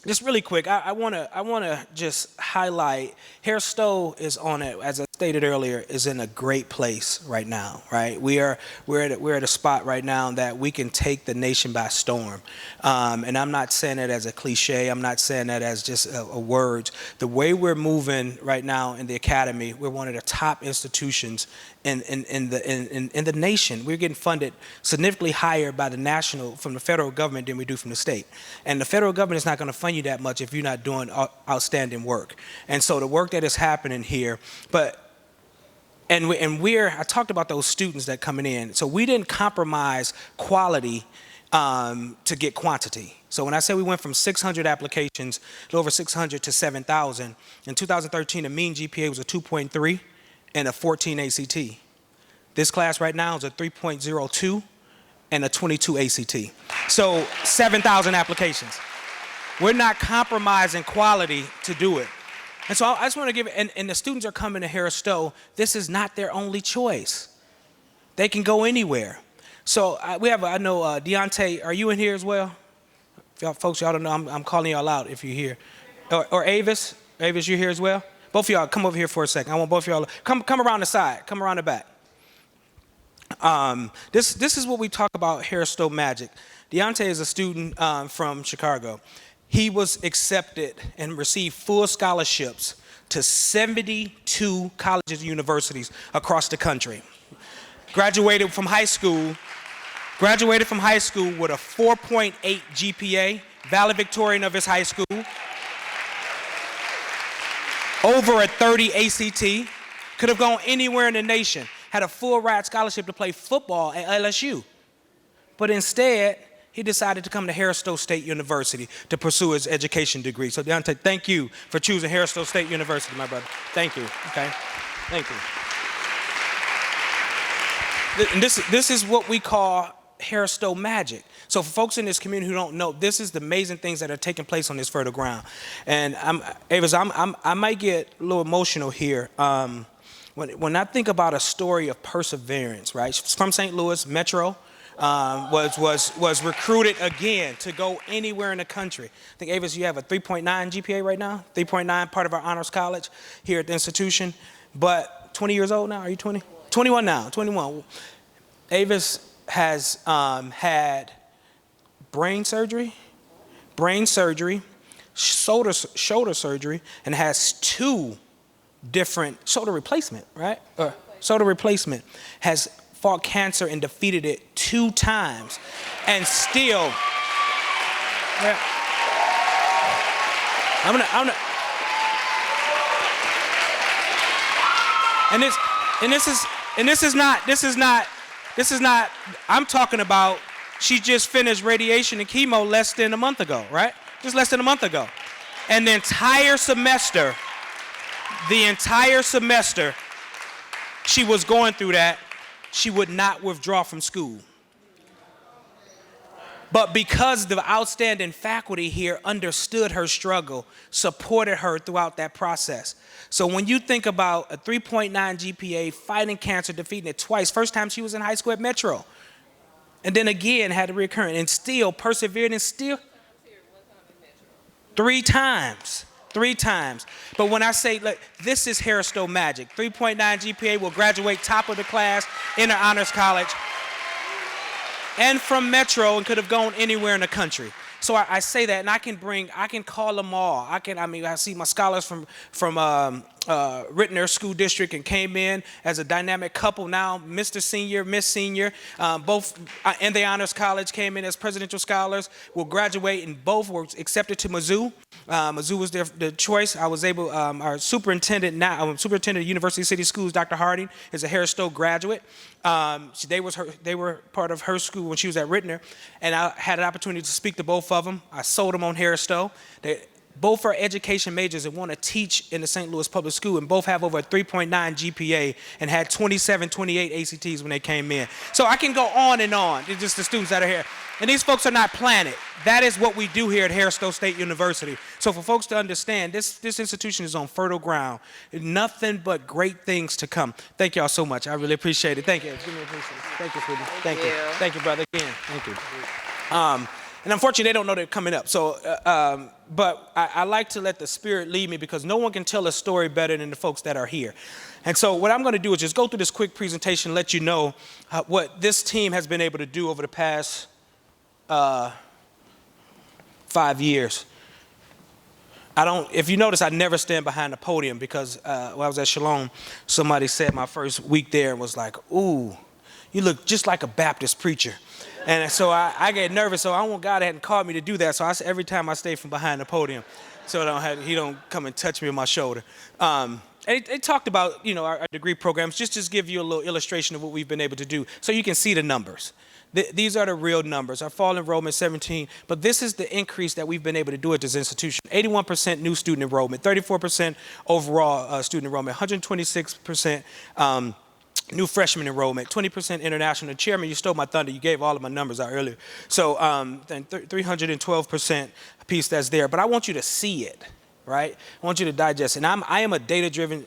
Speaker 4: Just really quick, I wanna just highlight Harris-Stowe is on it, as I stated earlier, is in a great place right now, right? We're at a spot right now that we can take the nation by storm. And I'm not saying it as a cliche, I'm not saying that as just a word. The way we're moving right now in the academy, we're one of the top institutions in the nation. We're getting funded significantly higher by from the federal government than we do from the state. And the federal government is not gonna fund you that much if you're not doing outstanding work. And so the work that is happening here, I talked about those students that coming in. So we didn't compromise quality to get quantity. So when I say we went from 600 applications, a little over 600 to 7,000, in 2013, the mean GPA was a 2.3 and a 14 ACT. This class right now is a 3.02 and a 22 ACT. So 7,000 applications. We're not compromising quality to do it. And so I just want to give, and the students are coming to Harris-Stowe, this is not their only choice. They can go anywhere. So we have, I know, Deontay, are you in here as well? Y'all, folks, y'all don't know, I'm calling y'all out if you're here. Or Avis, Avis, you here as well? Both of y'all, come over here for a second. I want both of y'all, come around the side, come around the back. This is what we talk about Harris-Stowe magic. Deontay is a student from Chicago. He was accepted and received full scholarships to 72 colleges and universities across the country. Graduated from high school with a 4.8 GPA, valedictorian of his high school, over a 30 ACT, could have gone anywhere in the nation, had a full ride scholarship to play football at LSU. But instead, he decided to come to Harris-Stowe State University to pursue his education degree. So Deontay, thank you for choosing Harris-Stowe State University, my brother. Thank you, okay? Thank you. And this is what we call Harris-Stowe magic. So for folks in this community who don't know, this is the amazing things that are taking place on this fertile ground. And Avis, I might get a little emotional here. When I think about a story of perseverance, right? From St. Louis, Metro, was recruited again to go anywhere in the country. I think, Avis, you have a 3.9 GPA right now, 3.9, part of our honors college here at the institution. But 20 years old now, are you 20? 21 now, 21. Avis has had brain surgery, shoulder surgery, and has 2 different shoulder replacement, right? Shoulder replacement, has fought cancer and defeated it 2 times, and still, yeah. This is not, I'm talking about, she just finished radiation and chemo less than a month ago, right? Just less than a month ago. And the entire semester, she was going through that, she would not withdraw from school. But because the outstanding faculty here understood her struggle, supported her throughout that process. So when you think about a 3.9 GPA, fighting cancer, defeating it twice, first time she was in high school at Metro, and then again had a recurrent, and still persevered, and still 3 times. But when I say, look, this is Harris-Stowe magic. 3.9 GPA, will graduate top of the class in her honors college, and from Metro, and could have gone anywhere in the country. So I say that, and I can call them all. I see my scholars from Rittner School District and came in as a dynamic couple now, Mr. Senior, Miss Senior, both in the Honors College came in as presidential scholars, will graduate, and both were accepted to Mizzou. Mizzou was the choice. I was able, our superintendent of University City Schools, Dr. Harding, is a Harris-Stowe graduate. They were part of her school when she was at Rittner, and I had an opportunity to speak to both of them. I sold them on Harris-Stowe. Both are education majors and want to teach in the St. Louis Public School, and both have over a 3.9 GPA and had 27, 28 ACTs when they came in. So I can go on and on. It's just the students that are here. And these folks are not planted. That is what we do here at Harris-Stowe State University. So for folks to understand, this institution is on fertile ground. Nothing but great things to come. Thank y'all so much. I really appreciate it. Thank you. Give me a appreciation. Thank you, sweetie. Thank you. Thank you, brother, again. Thank you. And unfortunately, they don't know they're coming up. So, but I like to let the Spirit lead me, because no one can tell a story better than the folks that are here. And so what I'm going to do is just go through this quick presentation and let you know what this team has been able to do over the past 5 years. If you notice, I never stand behind the podium, because when I was at Shalom, somebody said my first week there and was like, "Ooh, you look just like a Baptist preacher." And so I get nervous, so I want God hadn't called me to do that. So every time I stay from behind the podium, so he don't come and touch me on my shoulder. And they talked about, our degree programs, just to give you a little illustration of what we've been able to do, so you can see the numbers. These are the real numbers. Our fall enrollment 17, but this is the increase that we've been able to do at this institution. 81% new student enrollment, 34% overall student enrollment, 126% new freshman enrollment, 20% international. Chairman, you stole my thunder. You gave all of my numbers out earlier. So then 312% piece that's there. But I want you to see it. right? I want you to digest it. And I am a data-driven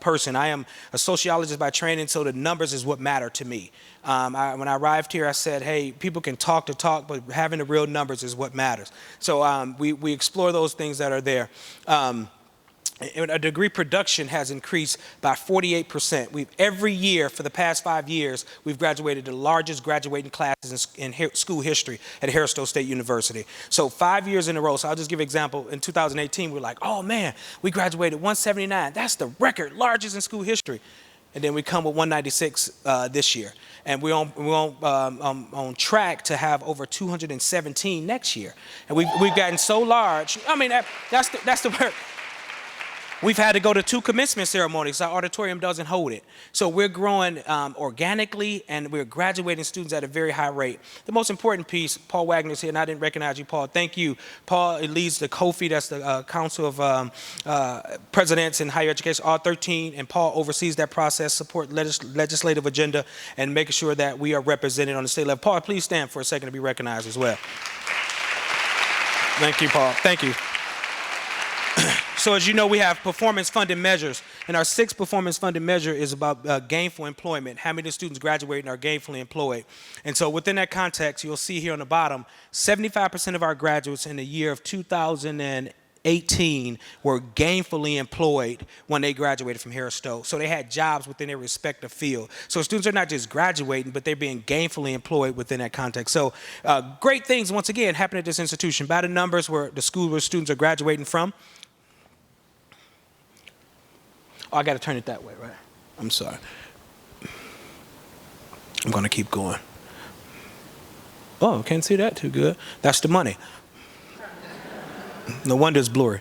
Speaker 4: person. I am a sociologist by training, so the numbers is what matter to me. When I arrived here, I said, hey, people can talk the talk, but having the real numbers is what matters. So we explore those things that are there. A degree production has increased by 48%. Every year for the past 5 years, we've graduated the largest graduating classes in school history at Harris-Stowe State University. So 5 years in a row. So I'll just give an example. In 2018, we're like, oh man, we graduated 179. That's the record, largest in school history. And then we come with 196 this year. And we're on track to have over 217 next year. And we've gotten so large. I mean, that's the word. We've had to go to 2 commencement ceremonies. Our auditorium doesn't hold it. So we're growing organically, and we're graduating students at a very high rate. The most important piece, Paul Wagner's here, and I didn't recognize you, Paul. Thank you. Paul leads the COFI, that's the Council of Presidents in Higher Education, R13, and Paul oversees that process, support legislative agenda, and making sure that we are represented on the state level. Paul, please stand for a second to be recognized as well. Thank you, Paul. Thank you. So as you know, we have performance-funded measures, and our 6th performance-funded measure is about gainful employment, how many students graduate and are gainfully employed. And so within that context, you'll see here on the bottom, 75% of our graduates in the year of 2018 were gainfully employed when they graduated from Harris-Stowe. So they had jobs within their respective field. So students are not just graduating, but they're being gainfully employed within that context. So great things, once again, happen at this institution. By the numbers where the school where students are graduating from. Oh, I got to turn it that way, right? I'm sorry. I'm going to keep going. Oh, can't see that too good. That's the money. No wonder it's blurry.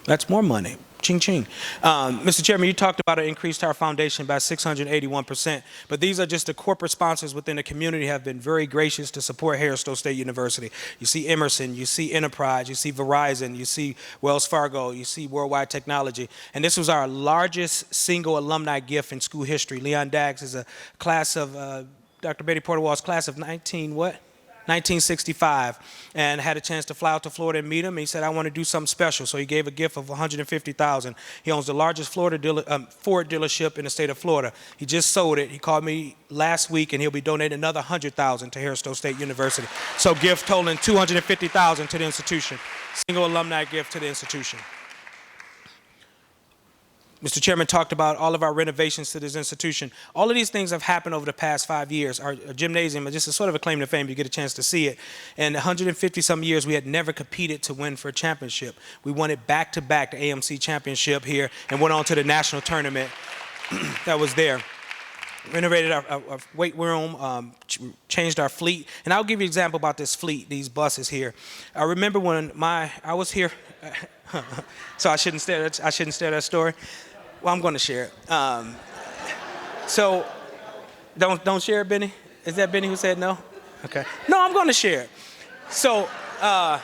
Speaker 4: That's more money. Ching, ching. Mr. Chairman, you talked about an increase to our foundation by 681%, but these are just the corporate sponsors within the community have been very gracious to support Harris-Stowe State University. You see Emerson, you see Enterprise, you see Verizon, you see Wells Fargo, you see Worldwide Technology, and this was our largest single alumni gift in school history. Leon Daggs is a class of, Dr. Betty Porter-Wall's class of 1965, and had a chance to fly out to Florida and meet him. He said, I want to do something special. So he gave a gift of $150,000. He owns the largest Ford dealership in the state of Florida. He just sold it. He called me last week, and he'll be donating another $100,000 to Harris-Stowe State University. So gift totaling $250,000 to the institution. Single alumni gift to the institution. Mr. Chairman talked about all of our renovations to this institution. All of these things have happened over the past 5 years. Our gymnasium, just a sort of a claim to fame, you get a chance to see it. In 150-some years, we had never competed to win for a championship. We won it back-to-back, the AMC championship here, and went on to the national tournament that was there. Renovated our weight room, changed our fleet. And I'll give you an example about this fleet, these buses here. I remember when I was here, so I shouldn't share that story. Well, I'm going to share it. So don't share it, Benny? Is that Benny who said no? Okay. No, I'm going to share it. So I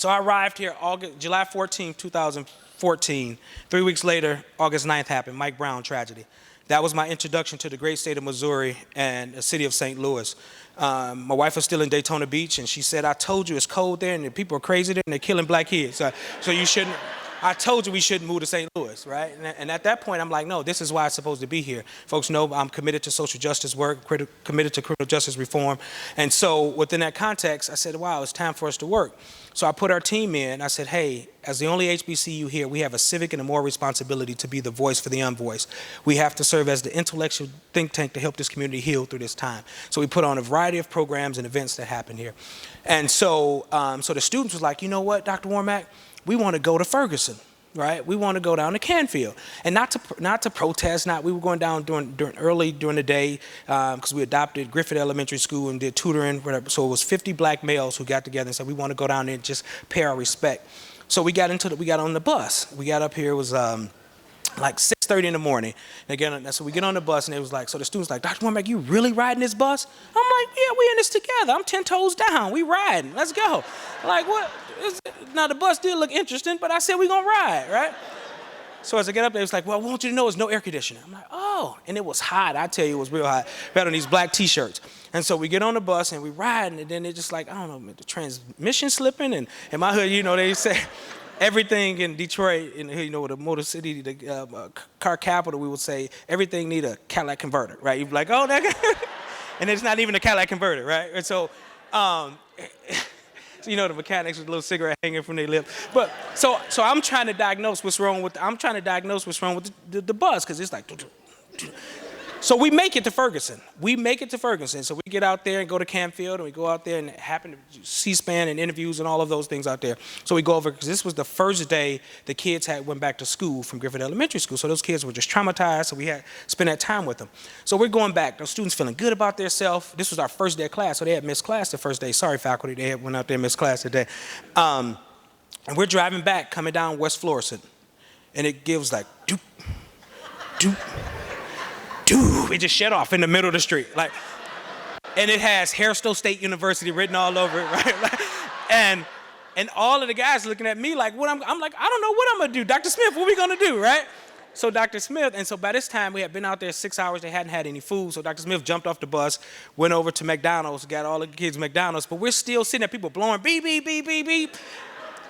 Speaker 4: arrived here July 14, 2014. 3 weeks later, August 9th happened, Mike Brown tragedy. That was my introduction to the great state of Missouri and the city of St. Louis. My wife was still in Daytona Beach, and she said, I told you it's cold there, and the people are crazy there, and they're killing black kids. So you shouldn't. I told you we shouldn't move to St. Louis, right? And at that point, I'm like, no, this is why I'm supposed to be here. Folks know I'm committed to social justice work, committed to criminal justice reform. And so within that context, I said, wow, it's time for us to work. So I put our team in. I said, hey, as the only HBCU here, we have a civic and a moral responsibility to be the voice for the unvoiced. We have to serve as the intellectual think tank to help this community heal through this time. So we put on a variety of programs and events that happen here. And so the students was like, you know what, Dr. Warmack, we want to go to Ferguson, right? We want to go down to Canfield, and not to protest. We were going down early during the day because we adopted Griffith Elementary School and did tutoring, whatever. So it was 50 black males who got together and said we want to go down there and just pay our respect. So we got on the bus. We got up here. It was like 6:30 in the morning. And again, so we get on the bus, and it was like, so the student's like, Dr. Warmack, you really riding this bus? I'm like, yeah, we in this together. I'm 10 toes down. We riding. Let's go. Like, what? Now, the bus did look interesting, but I said we gonna ride, right? So as I get up there, it's like, well, I want you to know there's no air conditioning. I'm like, oh, and it was hot. I tell you, it was real hot. We had on these black T-shirts. And so we get on the bus and we ride, and then it's just like, I don't know, the transmission slipping. And in my hood, you know, they say everything in Detroit, you know, the Motor City, the car capital, we would say everything need a Cadillac converter, right? You'd be like, oh, that and it's not even a Cadillac converter, right? And so, you know, the mechanics with a little cigarette hanging from their lip. But so I'm trying to diagnose what's wrong with the bus, because it's like. So we make it to Ferguson. So we get out there and go to Campfield, and we go out there and happen to C-SPAN and interviews and all of those things out there. So we go over, because this was the first day the kids went back to school from Griffith Elementary School. So those kids were just traumatized, so we had spent that time with them. So we're going back. Those students feeling good about themselves. This was our first day of class, so they had missed class the first day. Sorry, faculty, they went out there and missed class today. And we're driving back, coming down West Florissant, and it gives like, doop, doop, it just shut off in the middle of the street, like, and it has Harris-Stowe State University written all over it, right? Like, and all of the guys looking at me like, what I'm like, I don't know what I'm gonna do, Dr. Smith, what we gonna do, right? So Dr. Smith, and so by this time we had been out there 6 hours, they hadn't had any food, so Dr. Smith jumped off the bus, went over to McDonald's, got all the kids McDonald's, but we're still sitting there, people blowing beep, beep, beep, beep, beep.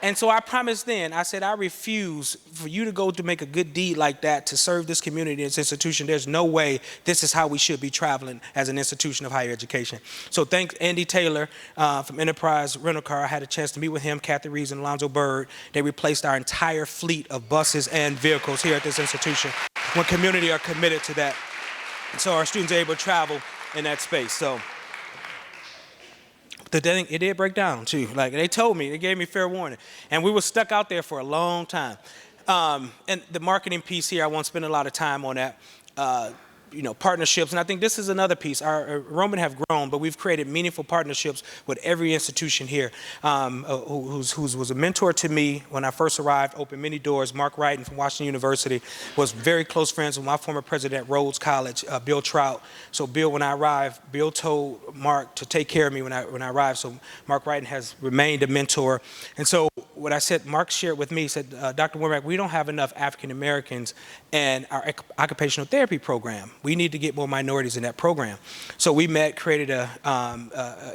Speaker 4: And so I promised then, I said, I refuse for you to go to make a good deed like that to serve this community, this institution. There's no way this is how we should be traveling as an institution of higher education. So thanks Andy Taylor from Enterprise Rental Car. I had a chance to meet with him, Kathy Reeves and Alonzo Bird. They replaced our entire fleet of buses and vehicles here at this institution when community are committed to that. And so our students are able to travel in that space. So. It did break down too. Like they told me, they gave me fair warning. And we were stuck out there for a long time. And the marketing piece here, I won't spend a lot of time on that. You know, partnerships, and I think this is another piece. Our enrollment have grown, but we've created meaningful partnerships with every institution here who was a mentor to me when I first arrived, opened many doors. Mark Wrighton from Washington University was very close friends with my former president at Rhodes College, Bill Trout. So Bill, when I arrived, Bill told Mark to take care of me when I arrived. So Mark Wrighton has remained a mentor. And so what I said, Mark shared with me, he said, Dr. Warmack, we don't have enough African Americans in our occupational therapy program. We need to get more minorities in that program. So we met, created a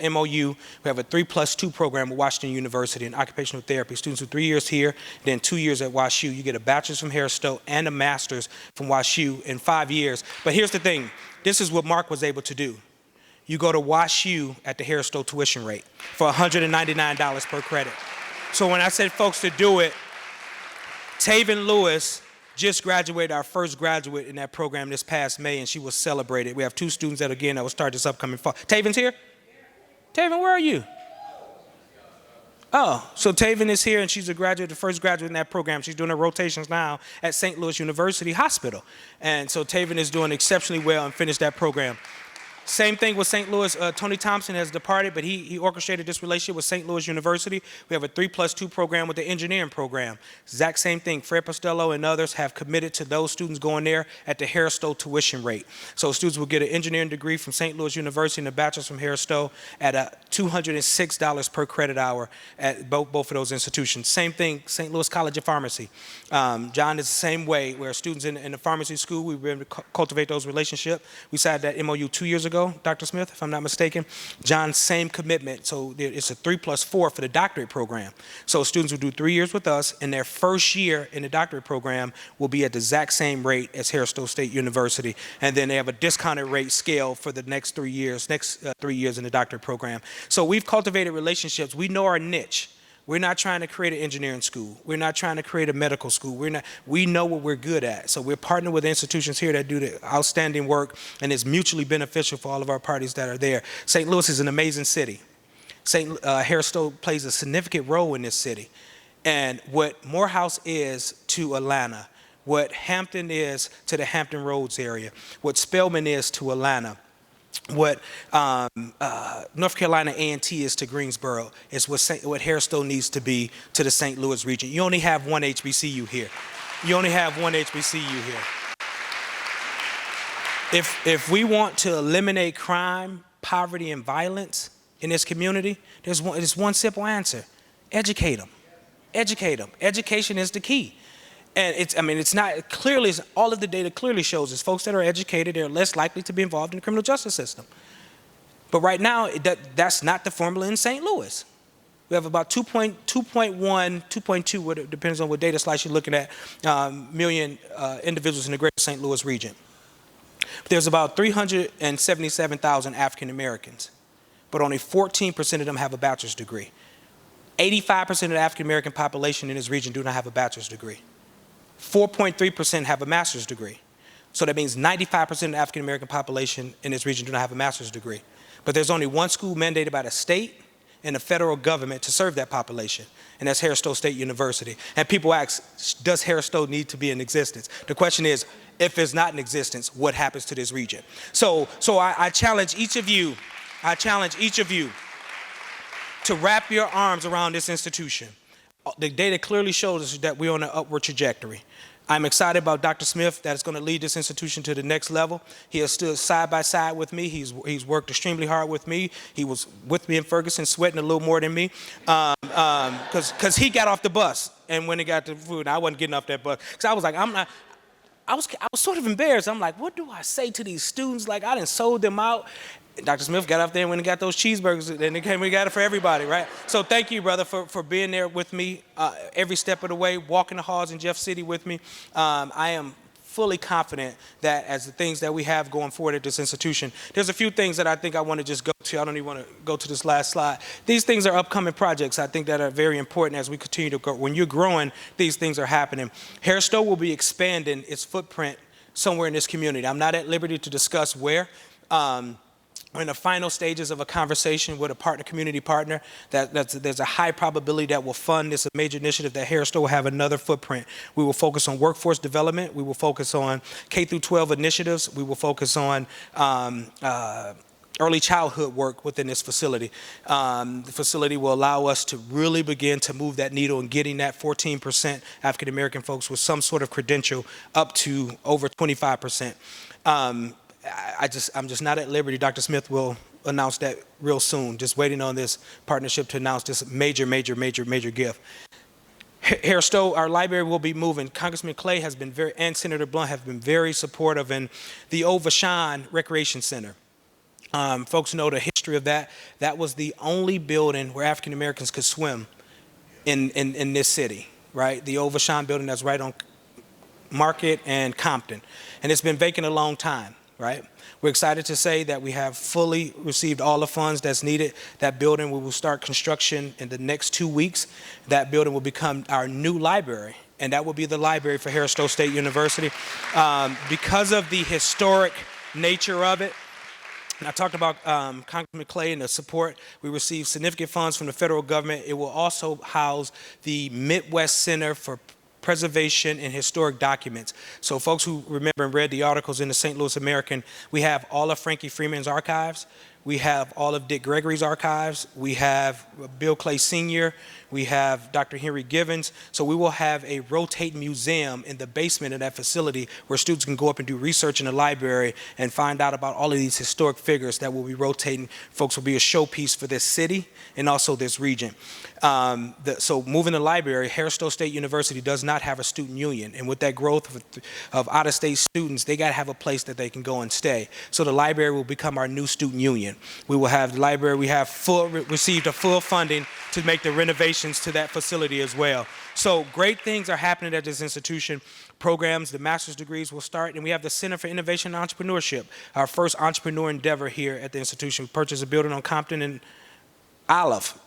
Speaker 4: MOU. We have a 3+2 program at Washington University in occupational therapy. Students do 3 years here, then 2 years at WashU. You get a bachelor's from Harris-Stowe and a master's from WashU in 5 years. But here's the thing. This is what Mark was able to do. You go to WashU at the Harris-Stowe tuition rate for $199 per credit. So when I said folks to do it, Taven Lewis just graduated, our first graduate in that program this past May, and she was celebrated. We have 2 students that will start this upcoming fall. Taven's here? Taven, where are you? Oh, so Taven is here, and she's a graduate, the first graduate in that program. She's doing her rotations now at St. Louis University Hospital. And so Taven is doing exceptionally well and finished that program. Same thing with St. Louis. Tony Thompson has departed, but he orchestrated this relationship with St. Louis University. We have a 3+2 program with the engineering program. Exact same thing. Fred Postello and others have committed to those students going there at the Harris-Stowe tuition rate. So students will get an engineering degree from St. Louis University and a bachelor's from Harris-Stowe at $206 per credit hour at both of those institutions. Same thing, St. Louis College of Pharmacy. John is the same way, where students in the pharmacy school, we've been able to cultivate those relationships. We signed that MOU 2 years ago. Dr. Smith, if I'm not mistaken. John, same commitment. So it's a 3+4 for the doctorate program. So students will do 3 years with us, and their first year in the doctorate program will be at the exact same rate as Harris-Stowe State University. And then they have a discounted rate scale for the next 3 years, 3 years in the doctorate program. So we've cultivated relationships. We know our niche. We're not trying to create an engineering school. We're not trying to create a medical school. We know what we're good at. So we're partnering with institutions here that do the outstanding work, and it's mutually beneficial for all of our parties that are there. St. Louis is an amazing city. Harris-Stowe plays a significant role in this city. And what Morehouse is to Atlanta, what Hampton is to the Hampton Roads area, what Spelman is to Atlanta, what North Carolina A&T is to Greensboro is what Harris-Stowe needs to be to the St. Louis region. You only have one HBCU here. You only have one HBCU here. If we want to eliminate crime, poverty, and violence in this community, there's one simple answer. Educate them. Educate them. Education is the key. And it's not clearly, all of the data clearly shows is folks that are educated are less likely to be involved in the criminal justice system. But right now, that's not the formula in St. Louis. We have about 2.2, it depends on what data slice you're looking at, million individuals in the greater St. Louis region. There's about 377,000 African Americans, but only 14% of them have a bachelor's degree. 85% of the African American population in this region do not have a bachelor's degree. 4.3% have a master's degree. So that means 95% of the African American population in this region do not have a master's degree. But there's only one school mandated by the state and the federal government to serve that population, and that's Harris-Stowe State University. And people ask, does Harris-Stowe need to be in existence? The question is, if it's not in existence, what happens to this region? So I challenge each of you, to wrap your arms around this institution. The data clearly shows us that we're on an upward trajectory. I'm excited about Dr. Smith that is going to lead this institution to the next level. He has stood side by side with me. He's worked extremely hard with me. He was with me in Ferguson, sweating a little more than me, because he got off the bus, and when he got to food, I wasn't getting off that bus. Because I was like, I was sort of embarrassed. I'm like, what do I say to these students? Like, I done sold them out. Dr. Smith got up there and when he got those cheeseburgers, and we got it for everybody, right? So thank you, brother, for being there with me every step of the way, walking the halls in Jeff City with me. I am fully confident that as the things that we have going forward at this institution, there's a few things that I think I want to just go to. I don't even want to go to this last slide. These things are upcoming projects, I think, that are very important as we continue to grow. When you're growing, these things are happening. Harris-Stowe will be expanding its footprint somewhere in this community. I'm not at liberty to discuss where. We're in the final stages of a conversation with a community partner there's a high probability that will fund this major initiative that Harris-Stowe will have another footprint. We will focus on workforce development. We will focus on K-12 initiatives. We will focus on early childhood work within this facility. The facility will allow us to really begin to move that needle and getting that 14% African American folks with some sort of credential up to over 25%. I'm just not at liberty. Dr. Smith will announce that real soon. Just waiting on this partnership to announce this major gift. Harris-Stowe, our library will be moving. Congressman Clay has been and Senator Blunt have been very supportive in the Old Vashon Recreation Center. Folks know the history of that. That was the only building where African Americans could swim in this city, right? The Old Vashon building that's right on Market and Compton. And it's been vacant a long time. Right? We're excited to say that we have fully received all the funds that's needed. That building, we will start construction in the next 2 weeks. That building will become our new library, and that will be the library for Harris-Stowe State University. Because of the historic nature of it, and I talked about Congressman Clay and the support. We received significant funds from the federal government. It will also house the Midwest Center for Preservation and Historic Documents. So folks who remember and read the articles in the St. Louis American, we have all of Frankie Freeman's archives. We have all of Dick Gregory's archives. We have Bill Clay Sr. We have Dr. Henry Givens. So we will have a rotating museum in the basement of that facility where students can go up and do research in the library and find out about all of these historic figures that will be rotating. Folks will be a showpiece for this city and also this region. So moving the library, Harris-Stowe State University does not have a student union. And with that growth of out-of-state students, they got to have a place that they can go and stay. So the library will become our new student union. We will have the library, we have received a full funding to make the renovations to that facility as well. So great things are happening at this institution. Programs, the master's degrees will start, and we have the Center for Innovation and Entrepreneurship, our first entrepreneur endeavor here at the institution. We purchased a building on Compton and Olive,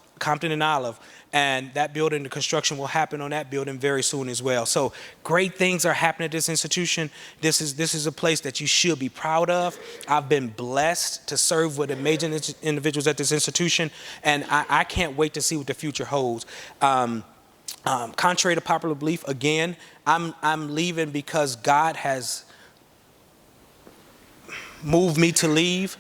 Speaker 4: and that building, the construction will happen on that building very soon as well. So great things are happening at this institution. This is a place that you should be proud of. I've been blessed to serve with amazing individuals at this institution, and I can't wait to see what the future holds. Contrary to popular belief, again, I'm leaving because God has moved me to leave.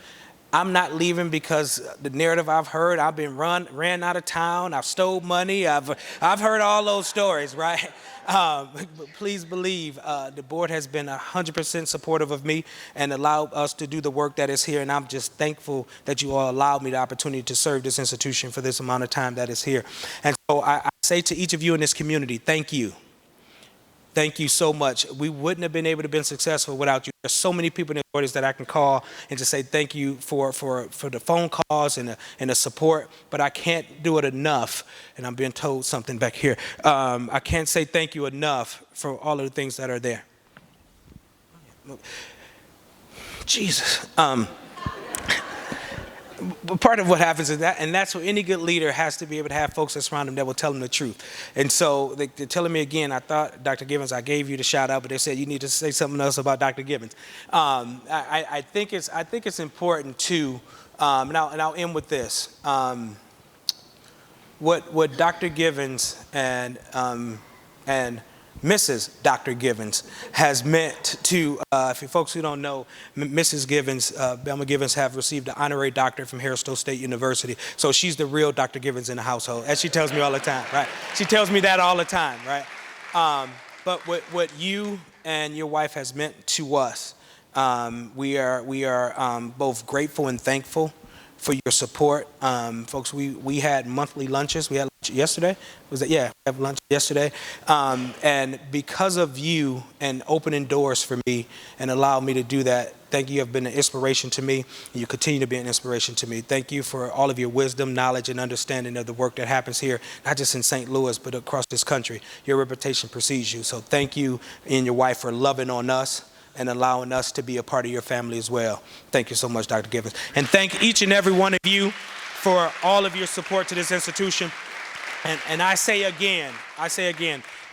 Speaker 4: I'm not leaving because the narrative I've heard, I've been ran out of town, I've stole money, I've heard all those stories, right? But please believe the board has been 100% supportive of me and allowed us to do the work that is here, and I'm just thankful that you all allowed me the opportunity to serve this institution for this amount of time that is here. And so I say to each of you in this community, thank you. thank you so much. We wouldn't have been able to be successful without you. There's so many people in the audience that I can call and just say thank you for the phone calls and the support, but I can't do it enough, and I'm being told something back here. I can't say thank you enough for all of the things that are there. Jesus. But part of what happens is that, and that's what any good leader has to be able to have folks that surround them that will tell them the truth. And so they're telling me again, I thought, Dr. Givens, I gave you the shout out, but they said you need to say something else about Dr. Givens. I think it's important too, and I'll end with this. What Dr. Givens and Mrs. Dr. Givens has meant to, for folks who don't know, Mrs. Givens, Belma Givens have received an honorary doctorate from Harris-Stowe State University. So she's the real Dr. Givens in the household, as she tells me all the time, right? She tells me that all the time, right? But what you and your wife has meant to us, we are both grateful and thankful for your support. Folks, we had monthly lunches. We had lunch yesterday. Was it? Yeah, we had lunch yesterday. And because of you and opening doors for me and allowing me to do that, thank you. You have been an inspiration to me, and you continue to be an inspiration to me. Thank you for all of your wisdom, knowledge, and understanding of the work that happens here, not just in St. Louis, but across this country. Your reputation precedes you. So thank you and your wife for loving on us and allowing us to be a part of your family as well. Thank you so much, Dr. Givens. And thank each and every one of you for all of your support to this institution. And I say again,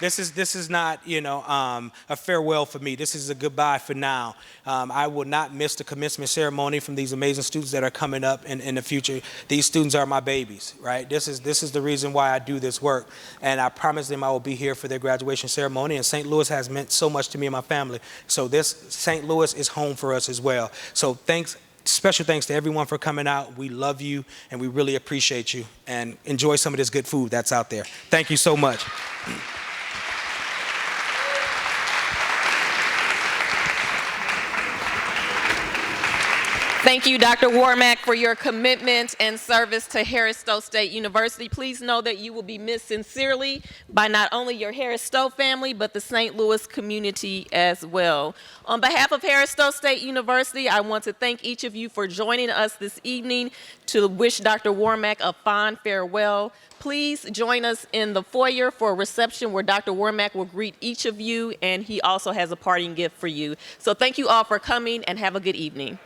Speaker 4: this is not, a farewell for me. This is a goodbye for now. I will not miss the commencement ceremony from these amazing students that are coming up in the future. These students are my babies, right? This is the reason why I do this work. And I promise them I will be here for their graduation ceremony. And St. Louis has meant so much to me and my family. So this St. Louis is home for us as well. So thanks. Special thanks to everyone for coming out. We love you, and we really appreciate you. And enjoy some of this good food that's out there. Thank you so much.
Speaker 1: Thank you, Dr. Warmack, for your commitment and service to Harris-Stowe State University. Please know that you will be missed sincerely by not only your Harris-Stowe family, but the St. Louis community as well. On behalf of Harris-Stowe State University, I want to thank each of you for joining us this evening to wish Dr. Warmack a fond farewell. Please join us in the foyer for a reception where Dr. Warmack will greet each of you, and he also has a parting gift for you. So thank you all for coming, and have a good evening.